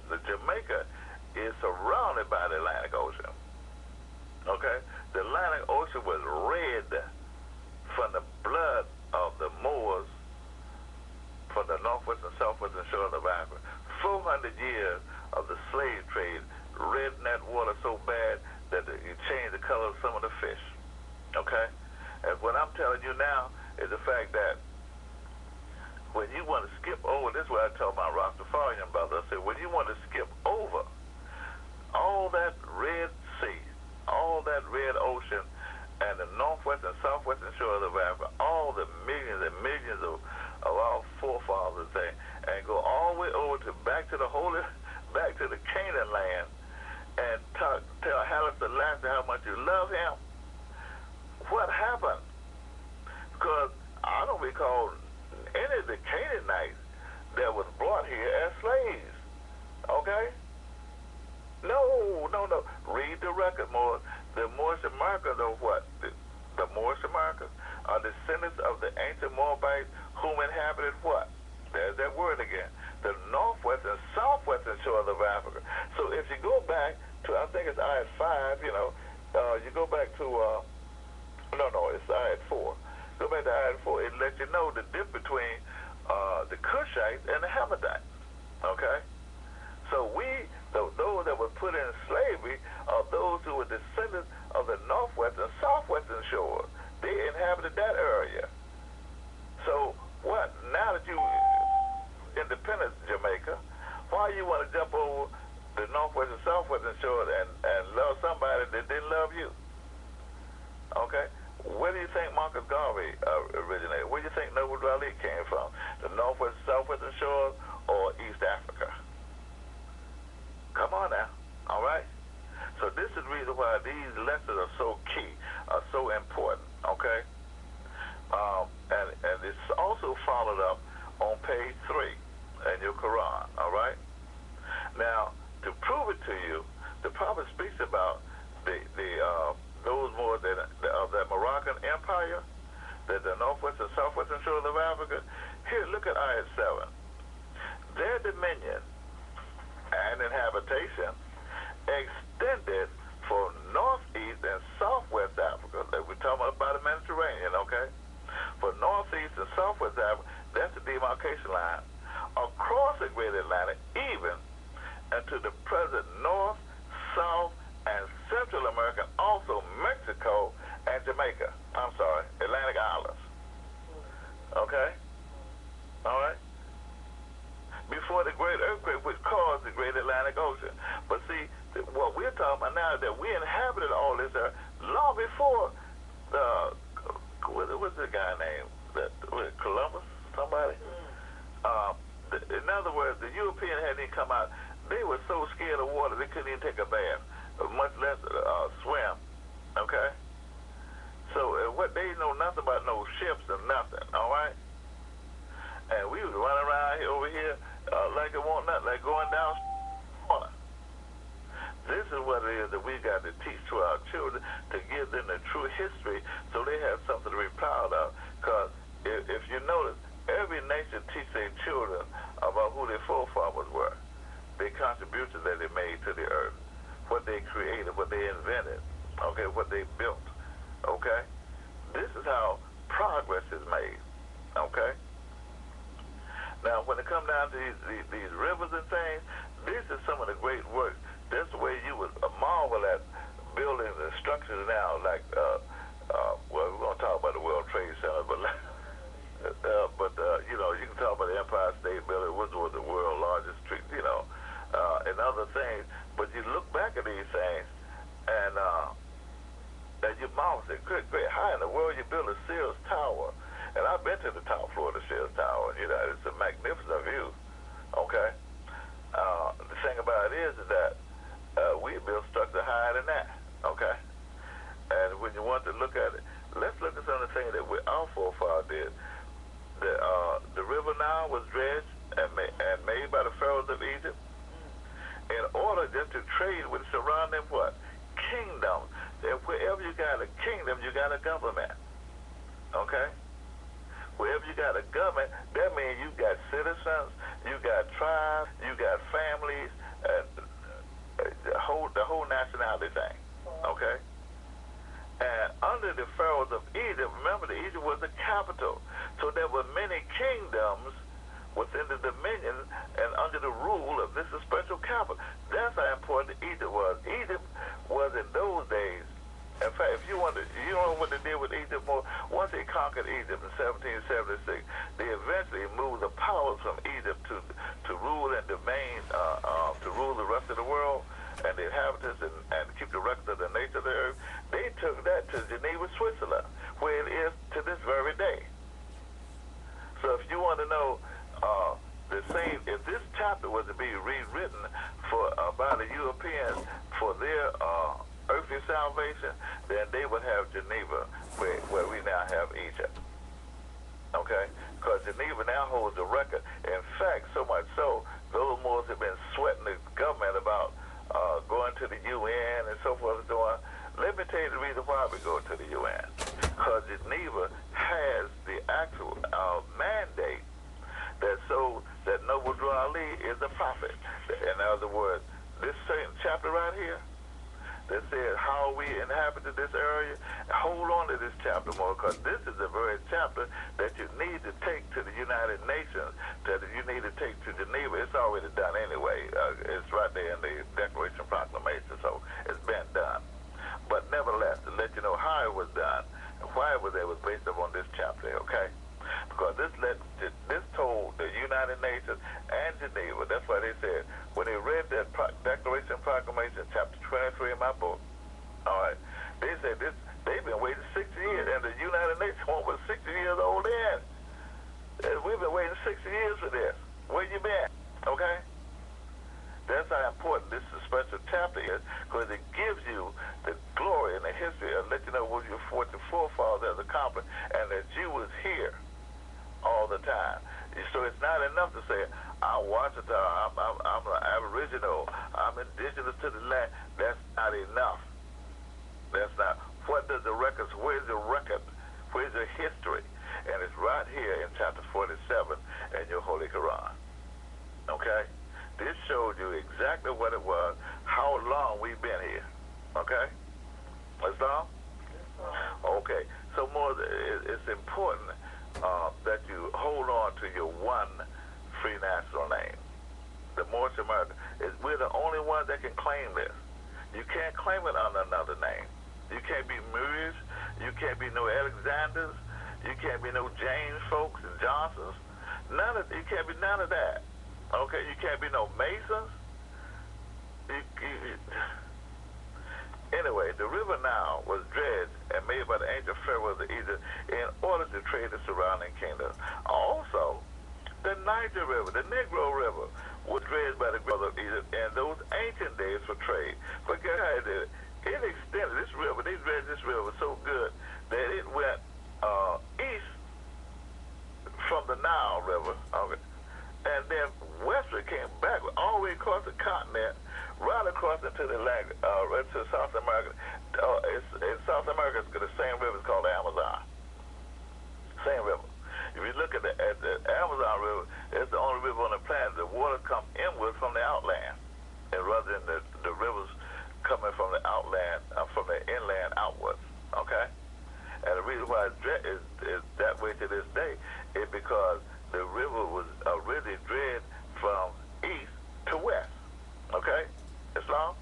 A: the Jamaica is surrounded by the Atlantic Ocean. Okay? The Atlantic Ocean was red from the blood of the Moors from the northwestern, southwestern shores of Africa. 400 years of the slave trade, red in that water so bad that it changed the color of some of the fish. Okay? And what I'm telling you now is the fact that when you want to skip over, this is what I tell my Rastafarian brother, I said, when you want to skip over all that Red Sea, all that red ocean, and the northwestern and southwestern shores of Africa, all the millions and millions of our forefathers there, and go all the way over to back to the Canaan land, and tell Haile Selassie how much you love him. What happened? Because I don't recall any of the Canaanites that was brought here as slaves. Okay? No. Read the record more. The Moorish Americans are what? The Moorish Americans are descendants of the ancient Moabites whom inhabited what? There's that word again. The northwestern, southwestern shores of Africa. So if you go back to, I think it's ayat 5, you go back to, it's ayat 4. Go back to ayat 4, it lets you know the difference between the Cushites and the Hamadites. Okay? So those that were put in slavery are those who were descendants of the northwestern, southwestern shores. They inhabited that area. So what? Now that you independent Jamaica, why you want to jump over the northwestern, southwestern shores and love somebody that didn't love you? Okay? Where do you think Marcus Garvey originated? Where do you think Noble Raleigh came from? The northwestern, southwestern shores or East Africa? Come on now, all right? So this is the reason why these lessons are so key, are so important, okay? And it's also followed up on page 3 in your Quran, all right? Now, to prove it to you, the prophet speaks about the northwest and southwestern shores of Africa. Here, look at Ayat 7. Their dominion and inhabitation extended for northeast and southwest Africa. We're talking about the Mediterranean, okay? For northeast and southwest Africa, that's the demarcation line. Across the Great Atlantic, even into the present North, South, and Central America, also Mexico and Jamaica. I'm sorry, Atlantic Islands. Okay? All right? Before the great earthquake which caused the Great Atlantic Ocean. But see, what we're talking about now is that we inhabited all this long before what's the guy named? Columbus? Somebody? In other words, the European hadn't even come out. They were so scared of water they couldn't even take a bath, much less swim. Okay? So what they know nothing about no ships and nothing, all right? And we was running around here over here like it won't nothing, like going down water. This is what it is that we got to teach to our children, to give them the true history so they have something to be proud of. Because if you notice, every nation teach their children about who their forefathers were, their contributions that they made to the earth, what they created, what they invented, okay, what they built, okay? This is how progress is made, okay? Now, when it comes down to these rivers and things, this is some of the great work. That's the way you would marvel at buildings and structures now, like, well, we're going to talk about the World Trade Center, but you know, you can talk about the Empire State Building, which was the world's largest street, you know, and other things. But you look back at these things, and you marvel, say, great, how in the world you build a Sears Tower? And I've been to the top floor of the Sears Tower, and, you know, it's a magnificent view, okay? The thing about it is that we built structure higher than that, okay? And when you want to look at it, let's look at some of the things that our forefathers did. The river Nile was dredged and made by the Pharaohs of Egypt in order just to trade with surrounding what? Kingdoms. And wherever you got a kingdom, you got a government, okay? Wherever you got a government, that means you got citizens, you got tribes, you got families, the whole nationality thing, okay? And under the Pharaohs of Egypt, remember that Egypt was the capital, so there were many kingdoms within the dominion and under the rule of this special capital. That's how important Egypt was. Egypt was in those days. In fact, if you want to, you know what they did with Egypt more? Once they conquered Egypt in 1776, they eventually moved the powers from Egypt to rule and domain, to rule the rest of the world and the inhabitants and keep the record of the nature of the earth. They took that to Geneva, Switzerland, where it is to this very day. So if you want to know the same, if this chapter was to be rewritten by the Europeans for their earthly salvation, then they would have Geneva, where we now have Egypt. Okay? Because Geneva now holds the record. In fact, so much so, those Moors have been sweating the government about going to the UN and so forth and so on. Let me tell you the reason why we go to the UN. Because Geneva has the actual mandate that Noble Drew Ali is a prophet. In other words, this certain chapter right here that says how we inhabited this area, hold on to this chapter more, because this is the very chapter that you need to take to the United Nations, that you need to take to Geneva. It's already done anyway. It's right there in the Declaration Proclamation, so it's been done. But nevertheless, to let you know how it was done and why it was there was based upon this chapter, okay? Because this told the United Nations and Geneva, that's why they said, when they read that Declaration Proclamation, chapter 23 in my book, all right, they said they've been waiting 60 years, and the United Nations was 60 years old then. And we've been waiting 60 years for this. Where you been? Okay? That's how important this special chapter is, because it gives you the glory and the history and let you know what your forefathers has accomplished and that you was here all the time. So it's not enough to say, I'm Washington, I'm an Aboriginal, I'm indigenous to the land. That's not enough. That's not. What does the records, where's the record? Where's the history? and it's right here in chapter 47 in your Holy Quran. Okay? This showed you exactly what it was, how long we've been here. Okay? That's all? Okay. So more, it's important that you hold on to your one free national name. The Moorish America, we're the only ones that can claim this. You can't claim it under another name. You can't be Moorish. You can't be no Alexanders. You can't be no James folks and Johnsons. You can't be none of that. Okay? You can't be no Masons. Anyway, the river Nile was dredged and made by the ancient pharaohs of Egypt in order to trade the surrounding kingdoms. Also, the Niger River, the Negro River, was dredged by the pharaohs of Egypt in those ancient days for trade. But guess how it did it? It extended this river. They dredged this river so good that it went east from the Nile River, okay, and then westward came back all the way across the continent, right across into the into South America. In South America, it's the same river is called the Amazon. Same river. If you look at the Amazon River, it's the only river on the planet. The water comes inward from the outland, and rather than the rivers coming from the outland, from the inland outwards. Okay? And the reason why is that way to this day is because the river was really dredged from east to west. Okay? Islam?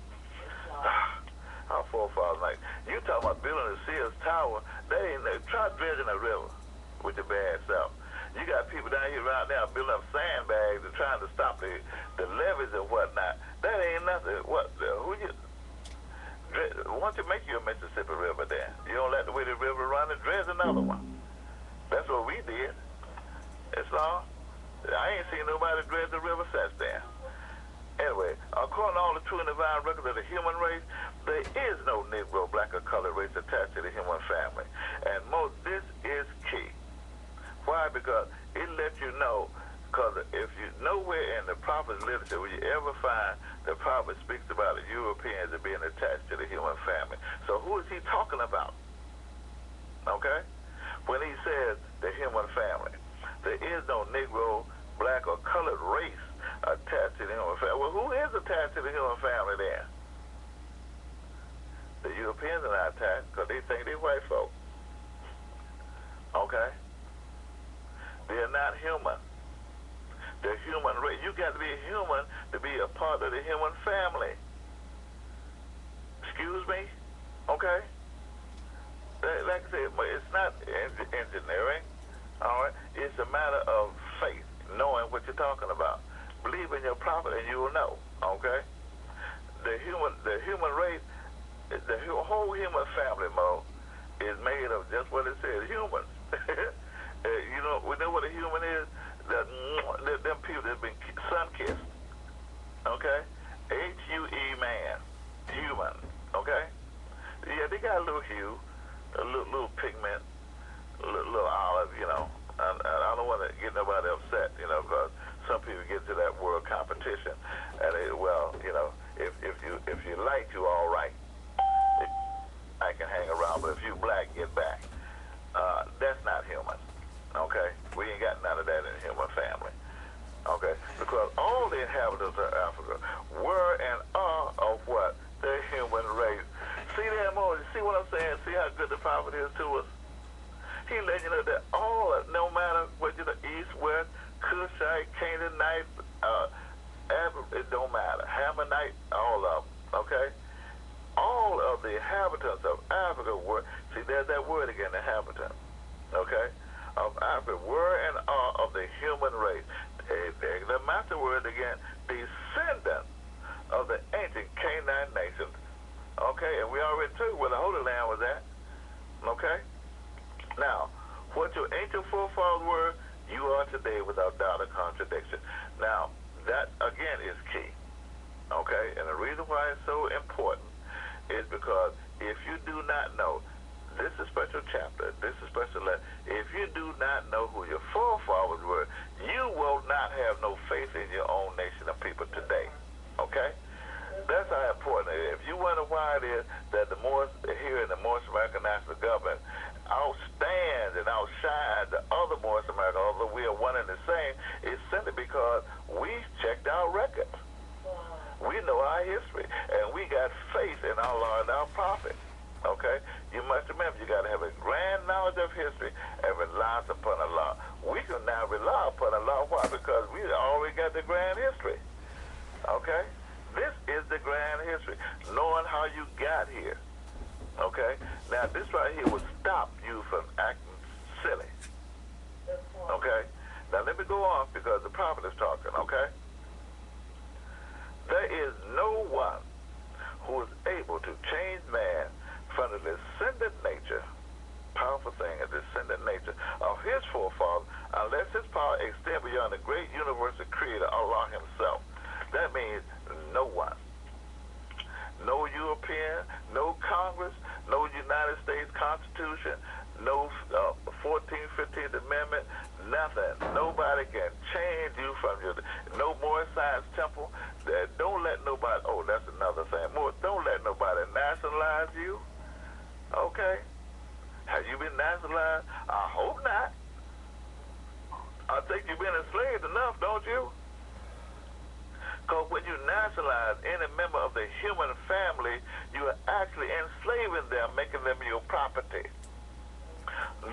A: Our forefathers, like, you talking about building a Sears Tower, they try dredging a river with your bad self. You got people down here right now building up sandbags and trying to stop the levees and whatnot. That ain't nothing. Once you make you a Mississippi River then, you don't let the way the river run and dredge another one. That's what we did. Islam. I ain't seen nobody dredge the river since then. Anyway, according to all the true and divine records of the human race, there is no Negro, black, or colored race attached to the human family. And this is key. Why? Because it lets you know, because if you nowhere in the prophet's literature will you ever find the prophet speaks about the Europeans as being attached to the human family. So who is he talking about? Okay? When he says the human family, there is no Negro, black, or colored race attached to the human family. Well, who is attached to the human family then? The Europeans are not attached because they think they're white folk. Okay? They're not human. The human race. You got to be human to be a part of the human family. Excuse me? Okay? Like I said, it's not engineering. All right? It's a matter of faith, knowing what you're talking about. Believe in your prophet and you will know. Okay? The human race, the whole human family, Mo, is made of just what it says, humans. We know what a human is. Them people that have been sun-kissed. Okay? H-U-E, man. Human. Okay? Yeah, they got a little hue, a little pigment, a little olive, And I don't want to get nobody upset, because some people get to that world competition. And if you like, you all right. I can hang around, but if you black, get back. That's not human. Okay? We ain't got none of that in the human family. Okay? Because all the inhabitants of Africa were and are of what? The human race. See that, Moses? See what I'm saying? See how good the prophet is to us? He let you know that all, no matter what you're the east, west, Cushite, Canaanite, it don't matter. Hammonite, all of them. Okay? All of the inhabitants of Africa were, see, there's that word again, inhabitant. Okay? Of Africa were and are of the human race. The master word again, descendants of the ancient Canaanite nations. Okay? And we already took where the Holy Land was at. Okay? Now, what your ancient forefathers were, you are today without doubt or contradiction. Now, that again is key. Okay? And the reason why it's so important is because if you do not know, this is a special chapter, this is a special letter. If you do not know who your forefathers were, you will not have no faith in your own nation of people today. Okay? That's how important it is. If you wonder why it is that the Moorish here in the Moorish American National Government outstands and outshines the faith in our Lord and our prophet. Okay? You must remember, you got to have a grand knowledge of history and reliance upon Allah. We can now rely upon Allah. Why? Because we already got the grand history. Okay? This is the grand history, knowing how you got here. Okay? Now, this right here will stop you from acting silly. Okay? Now, let me go on because the prophet is talking, okay? There is no one who is able to change man from the descendant nature, powerful thing, a descendant nature of his forefathers, unless his power extends beyond the great universal creator, Allah himself. That means no one. No European, no Congress, no United States Constitution, no 14th, 15th Amendment, nothing. Nobody can change you from your, no more science temple. Don't let nobody, oh, that's another thing. Don't let nobody nationalize you. Okay? Have you been nationalized? I hope not. I think you've been enslaved enough, don't you? Because when you nationalize any member of the human family, you are actually enslaving them, making them your property.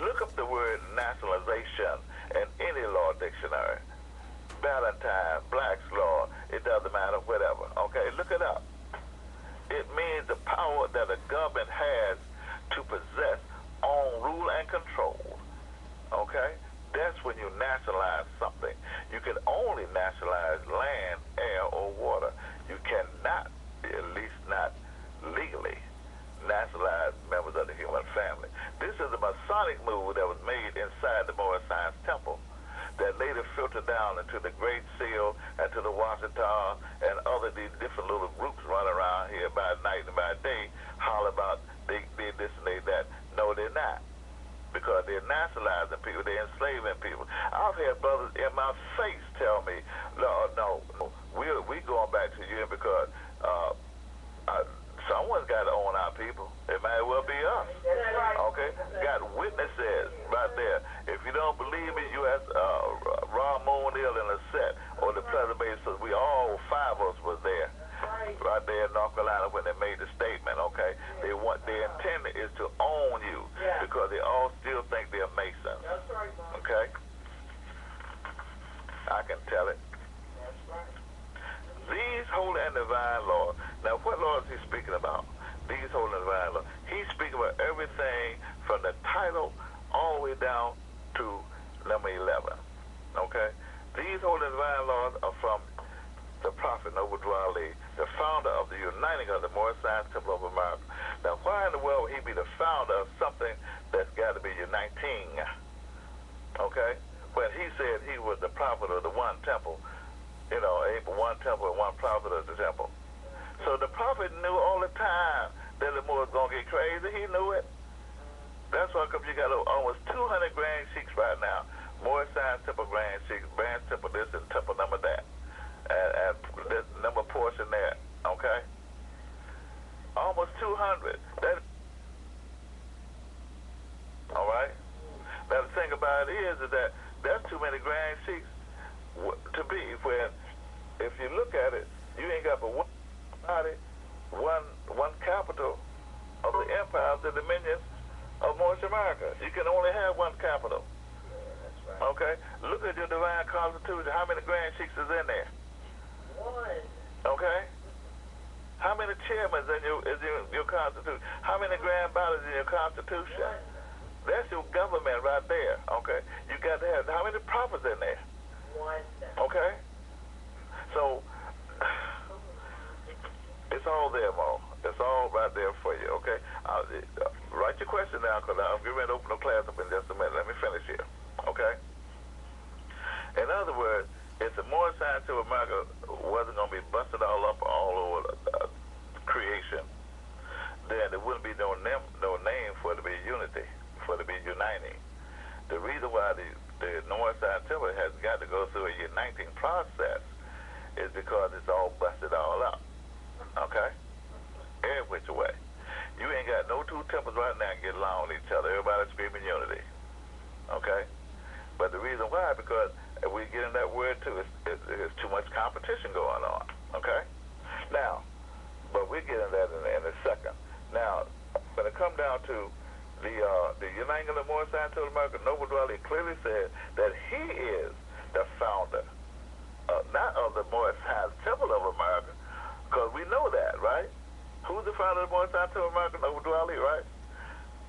A: Look up the word nationalization in any law dictionary. Valentine, Black's Law, it doesn't matter, whatever. Okay, look it up. It means the power that a government has to possess, own, rule, and control. Okay? That's when you nationalize something. You can only nationalize land, air, or water. You cannot, at least not legally, nationalize members of the human family. This is a Masonic move that was made inside the Moorish Science Temple that later filtered down into the Great Seal and to the Washington and other these different little groups running around here by night and by day, holler about they this and they that. No, they're not. Because they're nationalizing people, they're enslaving people. I've had brothers in my face tell me, no, we going back to you because someone's got to own our people. It might well be us. Okay? Got witnesses right there. If you don't believe me, you ask Ron Moonhill in the set or the president, so we all five of us was there. Right there in North Carolina when they made the statement, okay? Their intent is to own you because they all still think they're Masons. Okay? I can tell it. These holy and divine laws. Now, what laws is he speaking about? These holy and divine laws. He's speaking about everything from the title all the way down to number 11. Okay? These holy and divine laws are from the Prophet Noble Ali, the founder of the uniting of the Moorish Science Temple of America. Now, why in the world would he be the founder of something that's got to be uniting? Okay? When he said he was the prophet of the one temple, you know, one temple and one prophet of the temple. So the prophet knew all the time that the Moors going to get crazy. He knew it. That's why you got almost 200 grand sheiks right now. Moorish Science Temple grand sheiks, grand temple this and temple number that. And this number portion there, okay? Almost 200. All right? Now, the thing about it is that that's too many grand sheiks to be. When, if you look at it, you ain't got but one body, one capital of the empire, of the dominions of Moorish America. You can only have one capital. That's right. Okay? Look at your divine constitution. How many grand sheiks is in there? One. Okay? How many chairmen is in your constitution? How many grand bodies in your constitution? One. That's your government right there. Okay? You got to have, how many prophets in there? One. Okay? So, it's all there, Mo. It's all right there for you, okay? Write your question down because I'm getting ready to open the class up in just a minute. Let me finish here, okay? In other words, if the Moorish Science of America wasn't going to be busted all up all over creation, then there wouldn't be no name for it to be unity, for it to be uniting. The reason why the Moorish Science Temple has got to go through a uniting process is because it's all busted all up, okay? Every which way. You ain't got no two temples right now get along with each other. Everybody's screaming unity, okay? But the reason why, because we get in that word too, there's too much competition going on, okay? Now, But we'll get into that in a second. Now, when it comes down to the Uniting of the Moorish Scientific of America, Noble Dwelly clearly said that he is the founder, not of the Moorish Science Temple of America, because we know that, right? Who's the founder of the Moorish Scientific of America? Noble Dwelly, right?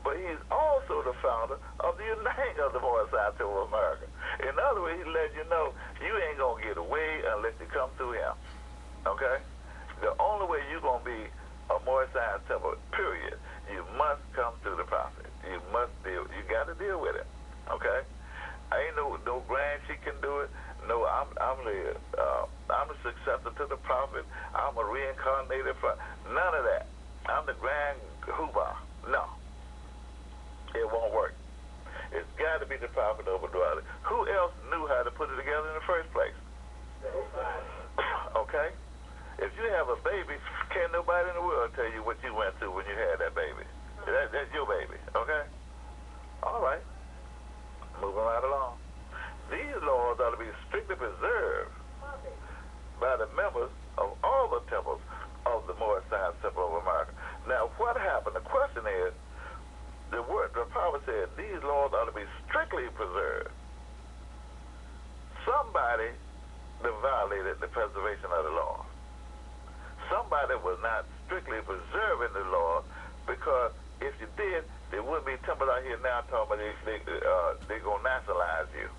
A: But he's also the founder of the Uniting of the Moorish Scientific of America. In other words, he let you know you ain't going to get away unless you come through him, okay? The only way you're going to be a Moorish Science Temple, period, you must come through the prophet. You must deal, you got to deal with it, okay? Ain't no grand she can do it. No, I'm the successor to the prophet. I'm a reincarnated prophet. None of that. I'm the grand hoobah. No. It won't work. It's got to be the prophet over Dwelly. Who else knew how to put it together in the first place? Okay? If you have a baby, can't nobody in the world tell you what you went through when you had that baby. That's your baby, okay? All right. Moving right along. These laws ought to be strictly preserved by the members of all the temples of the Moorish Science Temple of America. Now, what happened? The question is, the prophet said these laws ought to be strictly preserved. Somebody violated the preservation of the law. Somebody was not strictly preserving the law, because if you did, there wouldn't be temples out here now talking about they're going to nationalize you.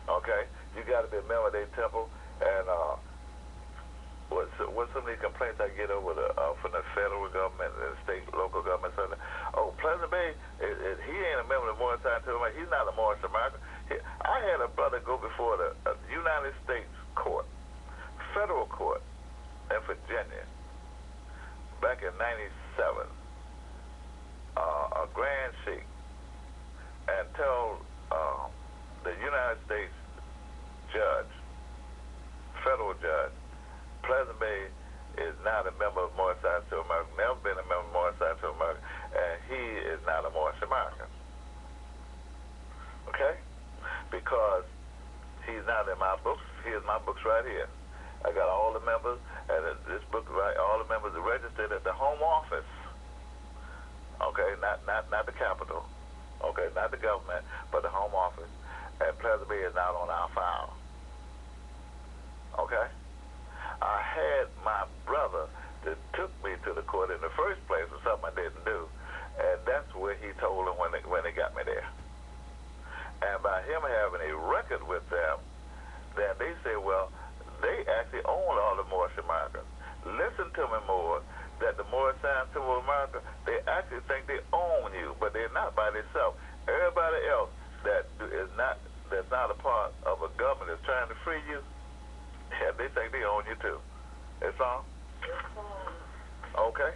A: Okay? You got to be a member of their temple. And what's some of these complaints I get over from the federal government and the state, local government? Oh, Pleasant Bay, he ain't a member of the Moorish Scientific America. He's not a Moorish American. I had a brother go before the United States court, federal court, in Virginia, back in '97, a grand sheik, and told the United States judge, federal judge, Pleasant Bay is not a member of Moorish Scientific America, never been a member of Moorish Scientific America, and he is not a Moorish American. Okay? Because he's not in my books. Here's my books right here. I got all the members, and this book, right, all the members are registered at the home office. Okay, not the Capitol. Okay, not the government, but the home office. And Pleasant Bay is not on our file. Okay? I had my brother that took me to the court in the first place for something I didn't do, and that's where he told them when they got me there. And by him having a record with them, then they say, well, they actually own all the Moorish Americans. Listen to me more, that the Moorish Scientific of America, they actually think they own you, but they're not by themselves. Everybody else that's not a part of a government that's trying to free you, yeah, they think they own you too. It's on? Okay.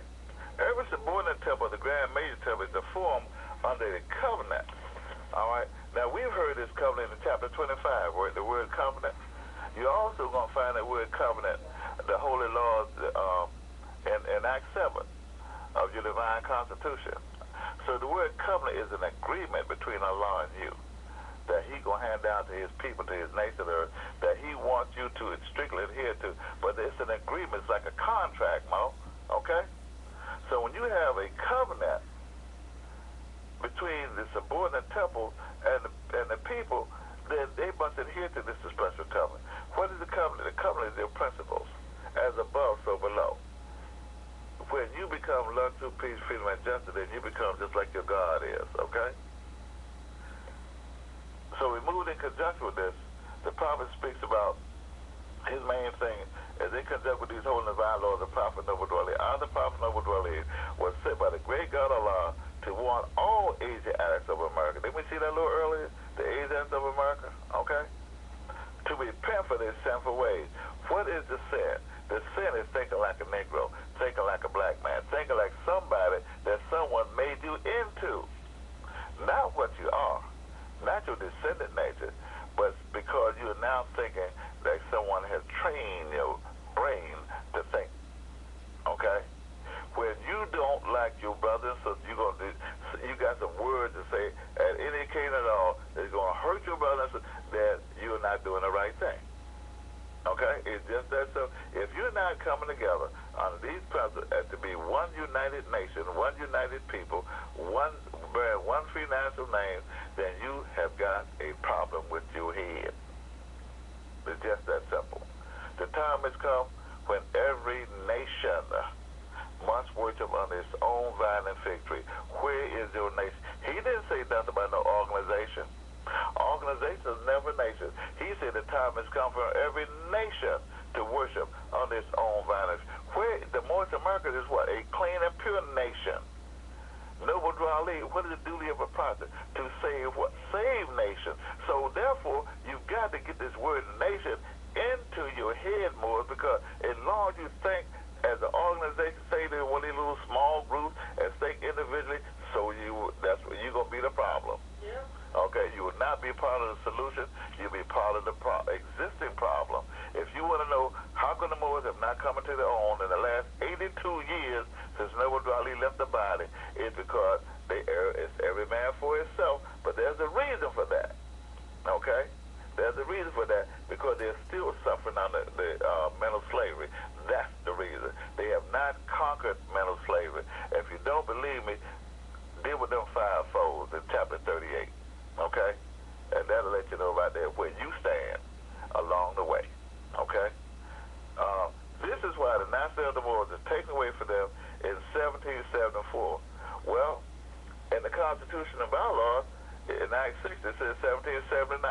A: Every subordinate temple, the Grand Major Temple, is a form under the covenant. All right. Now, we've heard this covenant in chapter 25, where the word covenant. You're also going to find that word covenant, the holy laws in Act 7 of your divine constitution. So the word covenant is an agreement between Allah and you, that he going to hand down to his people, to his nation, that he wants you to strictly adhere to. But it's an agreement. It's like a contract, Mo. Okay? So when you have a covenant between the subordinate temple and the people, then they must adhere to this special covenant. What is the covenant? The covenant is their principles. As above, so below. When you become love, truth, peace, freedom, and justice, then you become just like your God is, okay? So we moved in conjunction with this. The prophet speaks about his main thing as they conduct with these holy divine laws. The prophet Noble Dwelly, the prophet Noble Dwelly, was sent by the great God Allah to warn all Asiatics of America. Didn't we see that a little earlier? The Asiatics of America, okay? To repent for their sinful ways. What is the sin? The sin is thinking like a Negro, thinking like a black man, thinking like somebody that someone made you into. Not what you are, not your descendant nature, but because you are now thinking that someone has trained your brain to think. Okay? When you don't like your brother, so you got some words to say at any case at all that's going to hurt your brother, that you're not doing the right thing. Okay? It's just that. So if you're not coming together under these principles, united nation, one united people, one free national name, then you have got a problem with your head. It's just that simple. The time has come when every nation must worship under its own vine and fig tree. Where is your nation? He didn't say nothing about no organization. Organizations never nations. He said the time has come for every nation to worship under its own vine. Where the Moorish America is what? A clean and pure nation. Noble Dwali, what is the duty of a prophet? To save what? Save nations. So therefore, you've got to get this word nation into your head more, because as long as you think as an organization, say they're one of these little small groups, and think individually, so that's where you're gonna be the problem. Yeah. Okay, you will not be part of the solution. You'll be part of the existing problem. If you want to know how come the Moors have not come into their own in the last 82 years since Noble Dwali left the body, it's because it's every man for himself. But there's a reason for that. Okay. There's a reason for that, because they're still suffering under the mental slavery. That's the reason. They have not conquered mental slavery. If you don't believe me, deal with them 5 foes in chapter 38, okay? And that'll let you know right there where you stand along the way, okay? This is why the national of the Moors is taken away from them in 1774. Well, in the Constitution of our laws, in Act 60, it says 1779.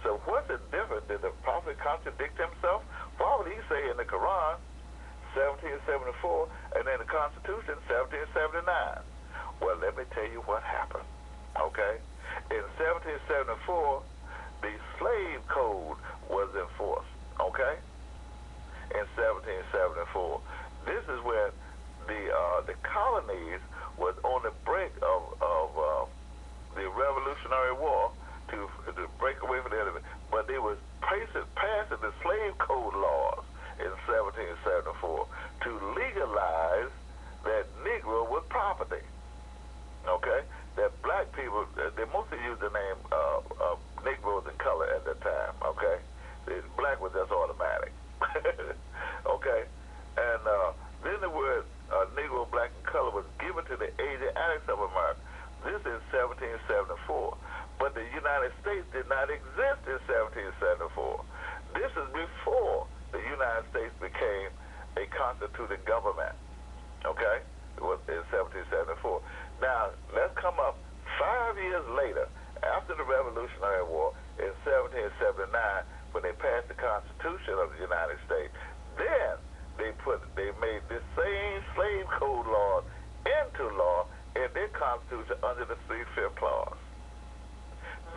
A: So what's the difference? Did the prophet contradict himself? Why would he say in the Quran 1774 and in the Constitution 1779? Well, let me tell you what happened, okay? In 1774, the slave code was enforced, okay? In 1774. This is when the colonies was on the brink of the Revolutionary War to break away from the enemy, but they was passing the slave code laws in 1774 to legalize that Negro was property. Okay, that black people, they mostly used the name Negroes in color at that time. Okay, black was just automatic. Okay, and then the word Negro, black, and color was given to the Asiatics of America. This is 1774. But the United States did not exist in 1774. This is before the United States became a constituted government. Okay? It was in 1774. Now, let's come up 5 years later, after the Revolutionary War, in 1779, when they passed the Constitution of the United States. Then they made this same slave code law into law in their Constitution under the 3/5 clause.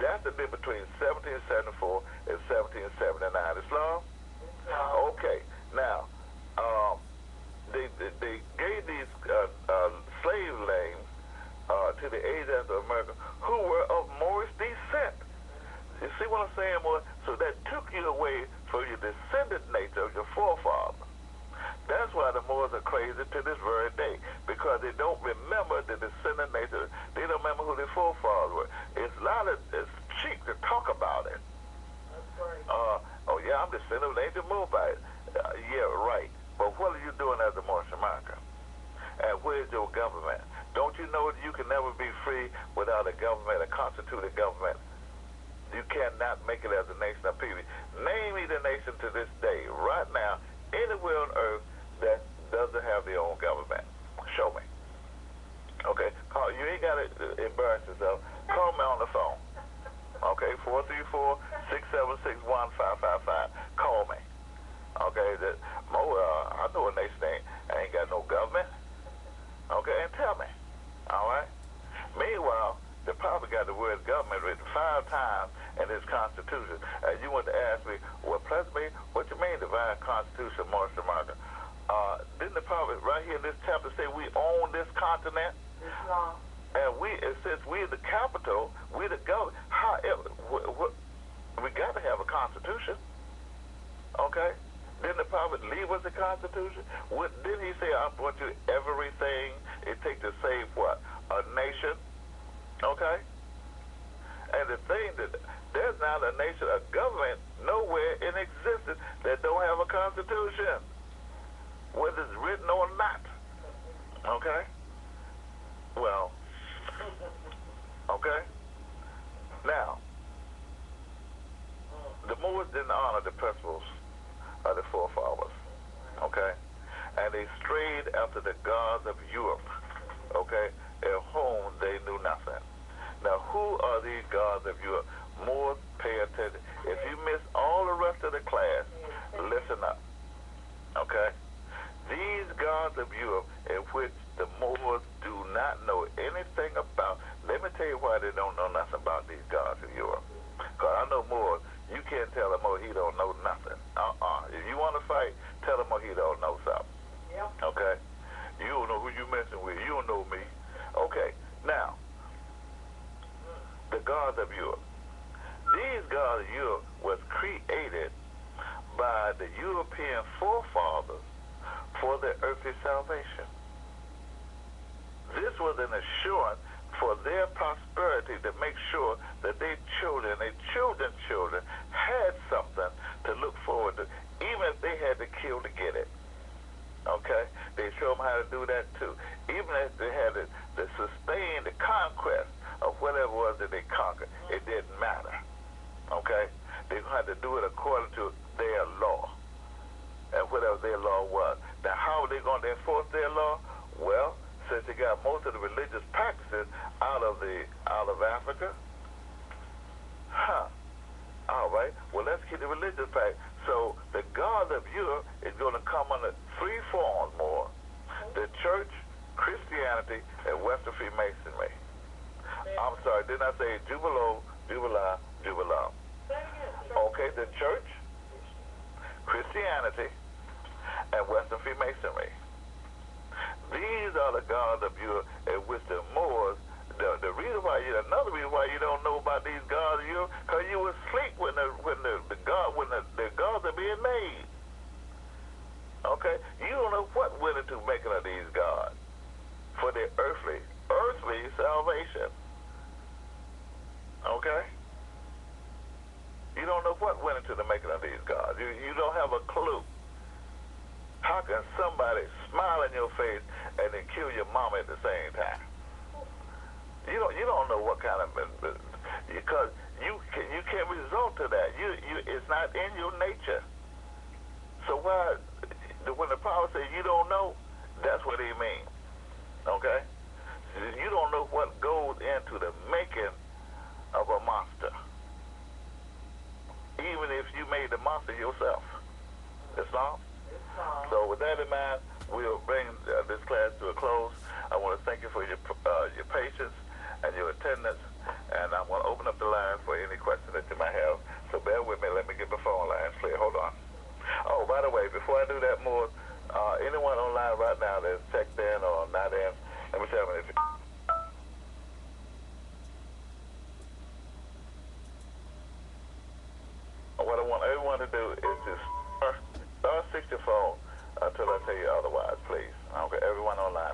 A: That's the difference between 1774 and 1779. Islam? Okay. Now, they gave these slave names to the Asiatics of America who were of Moorish descent. You see what I'm saying, boy? So that took you away from your descendant nature of your forefathers. That's why the Moors are crazy to this very day, because they don't remember the descendant nature. They don't remember who their forefathers were. It's cheap to talk about it. That's right. Oh yeah, I'm descendant of ancient Moabites. Yeah, right. But what are you doing as a Moorish American? And where's your government? Don't you know that you can never be free without a government, a constituted government? You cannot make it as a nation of people. Name me the nation to this day, right now, anywhere on earth that doesn't have their own government. Show me. Okay? You ain't got to embarrass yourself. Call me on the phone. Okay? 434-676-1555. Call me. Okay? I know a nation ain't got no government. Okay? And tell me. All right? Meanwhile, the prophet got the word government written 5 times in his Constitution. And you want to ask me, well, President, what you mean divine Constitution, Moorish America? Didn't the prophet right here in this chapter say we own this continent? Islam. And since we're the capital, we're the government, however, we got to have a constitution. Okay? Didn't the prophet leave us a constitution? Didn't he say, I brought you everything it takes to save what? A nation? Okay? And the thing that there's not a nation, a government nowhere in existence that don't have a constitution, whether it's written or not. Okay? Well, okay? Now, the Moors didn't honor the principles of the forefathers. Okay? And they strayed after the gods of Europe. Okay? At whom they knew nothing. Now, who are these gods of Europe? Moors, pay attention. If you miss all the rest of the class, listen up. Okay? These gods of Europe, in which the Moors do not know anything about. Let me tell you why they don't know nothing about these gods of Europe. Because I know Moors, you can't tell a Moor he don't know nothing. If you want to fight, tell a Moor he don't know something. Yep. Okay? You don't know who you messing with. You don't know me. Okay, now, the gods of Europe. These gods of Europe was created by the European forefathers for their earthly salvation. This was an assurance for their prosperity to make sure that their children, their children's children, had something to look forward to, even if they had to kill to get it. Okay? They show them how to do that too. Even if they had to sustain the conquest of whatever it was that they conquered, it didn't matter. Okay? They had to do it according to their law, and whatever their law was. Now, how are they going to enforce their law? Well, since they got most of the religious practices out of Africa, all right, well, let's keep the religious practice. So the God of Europe is going to come under three forms more: the church, Christianity, and Western Freemasonry. I'm sorry, didn't I say Jubilee? Okay, the church, Christianity, and Western Freemasonry. These are the gods of Europe in which the Moors, the reason why another reason why you don't know about these gods of Europe, because you were asleep when the gods are being made. Okay? You don't know what went into making of these gods for their earthly salvation. Okay? You don't know what went into the making of these gods. You don't have a clue. How can somebody smile in your face and then kill your mama at the same time? You don't know what kind of, because you can't result to that. It's not in your nature. So when the prophet says you don't know, that's what he means. Okay? You don't know what goes into the making of a monster, even if you made the monster yourself. Islam? So with that in mind, we'll bring this class to a close. I want to thank you for your patience and your attendance, and I'm going to open up the line for any questions that you might have. So bear with me. Let me get the phone lines clear. Hold on. Oh, by the way, before I do that more, anyone online right now that's checked in or not in, let me tell you, what I want everyone to do is to star 6 your phone until I tell you otherwise, please. Okay, everyone online,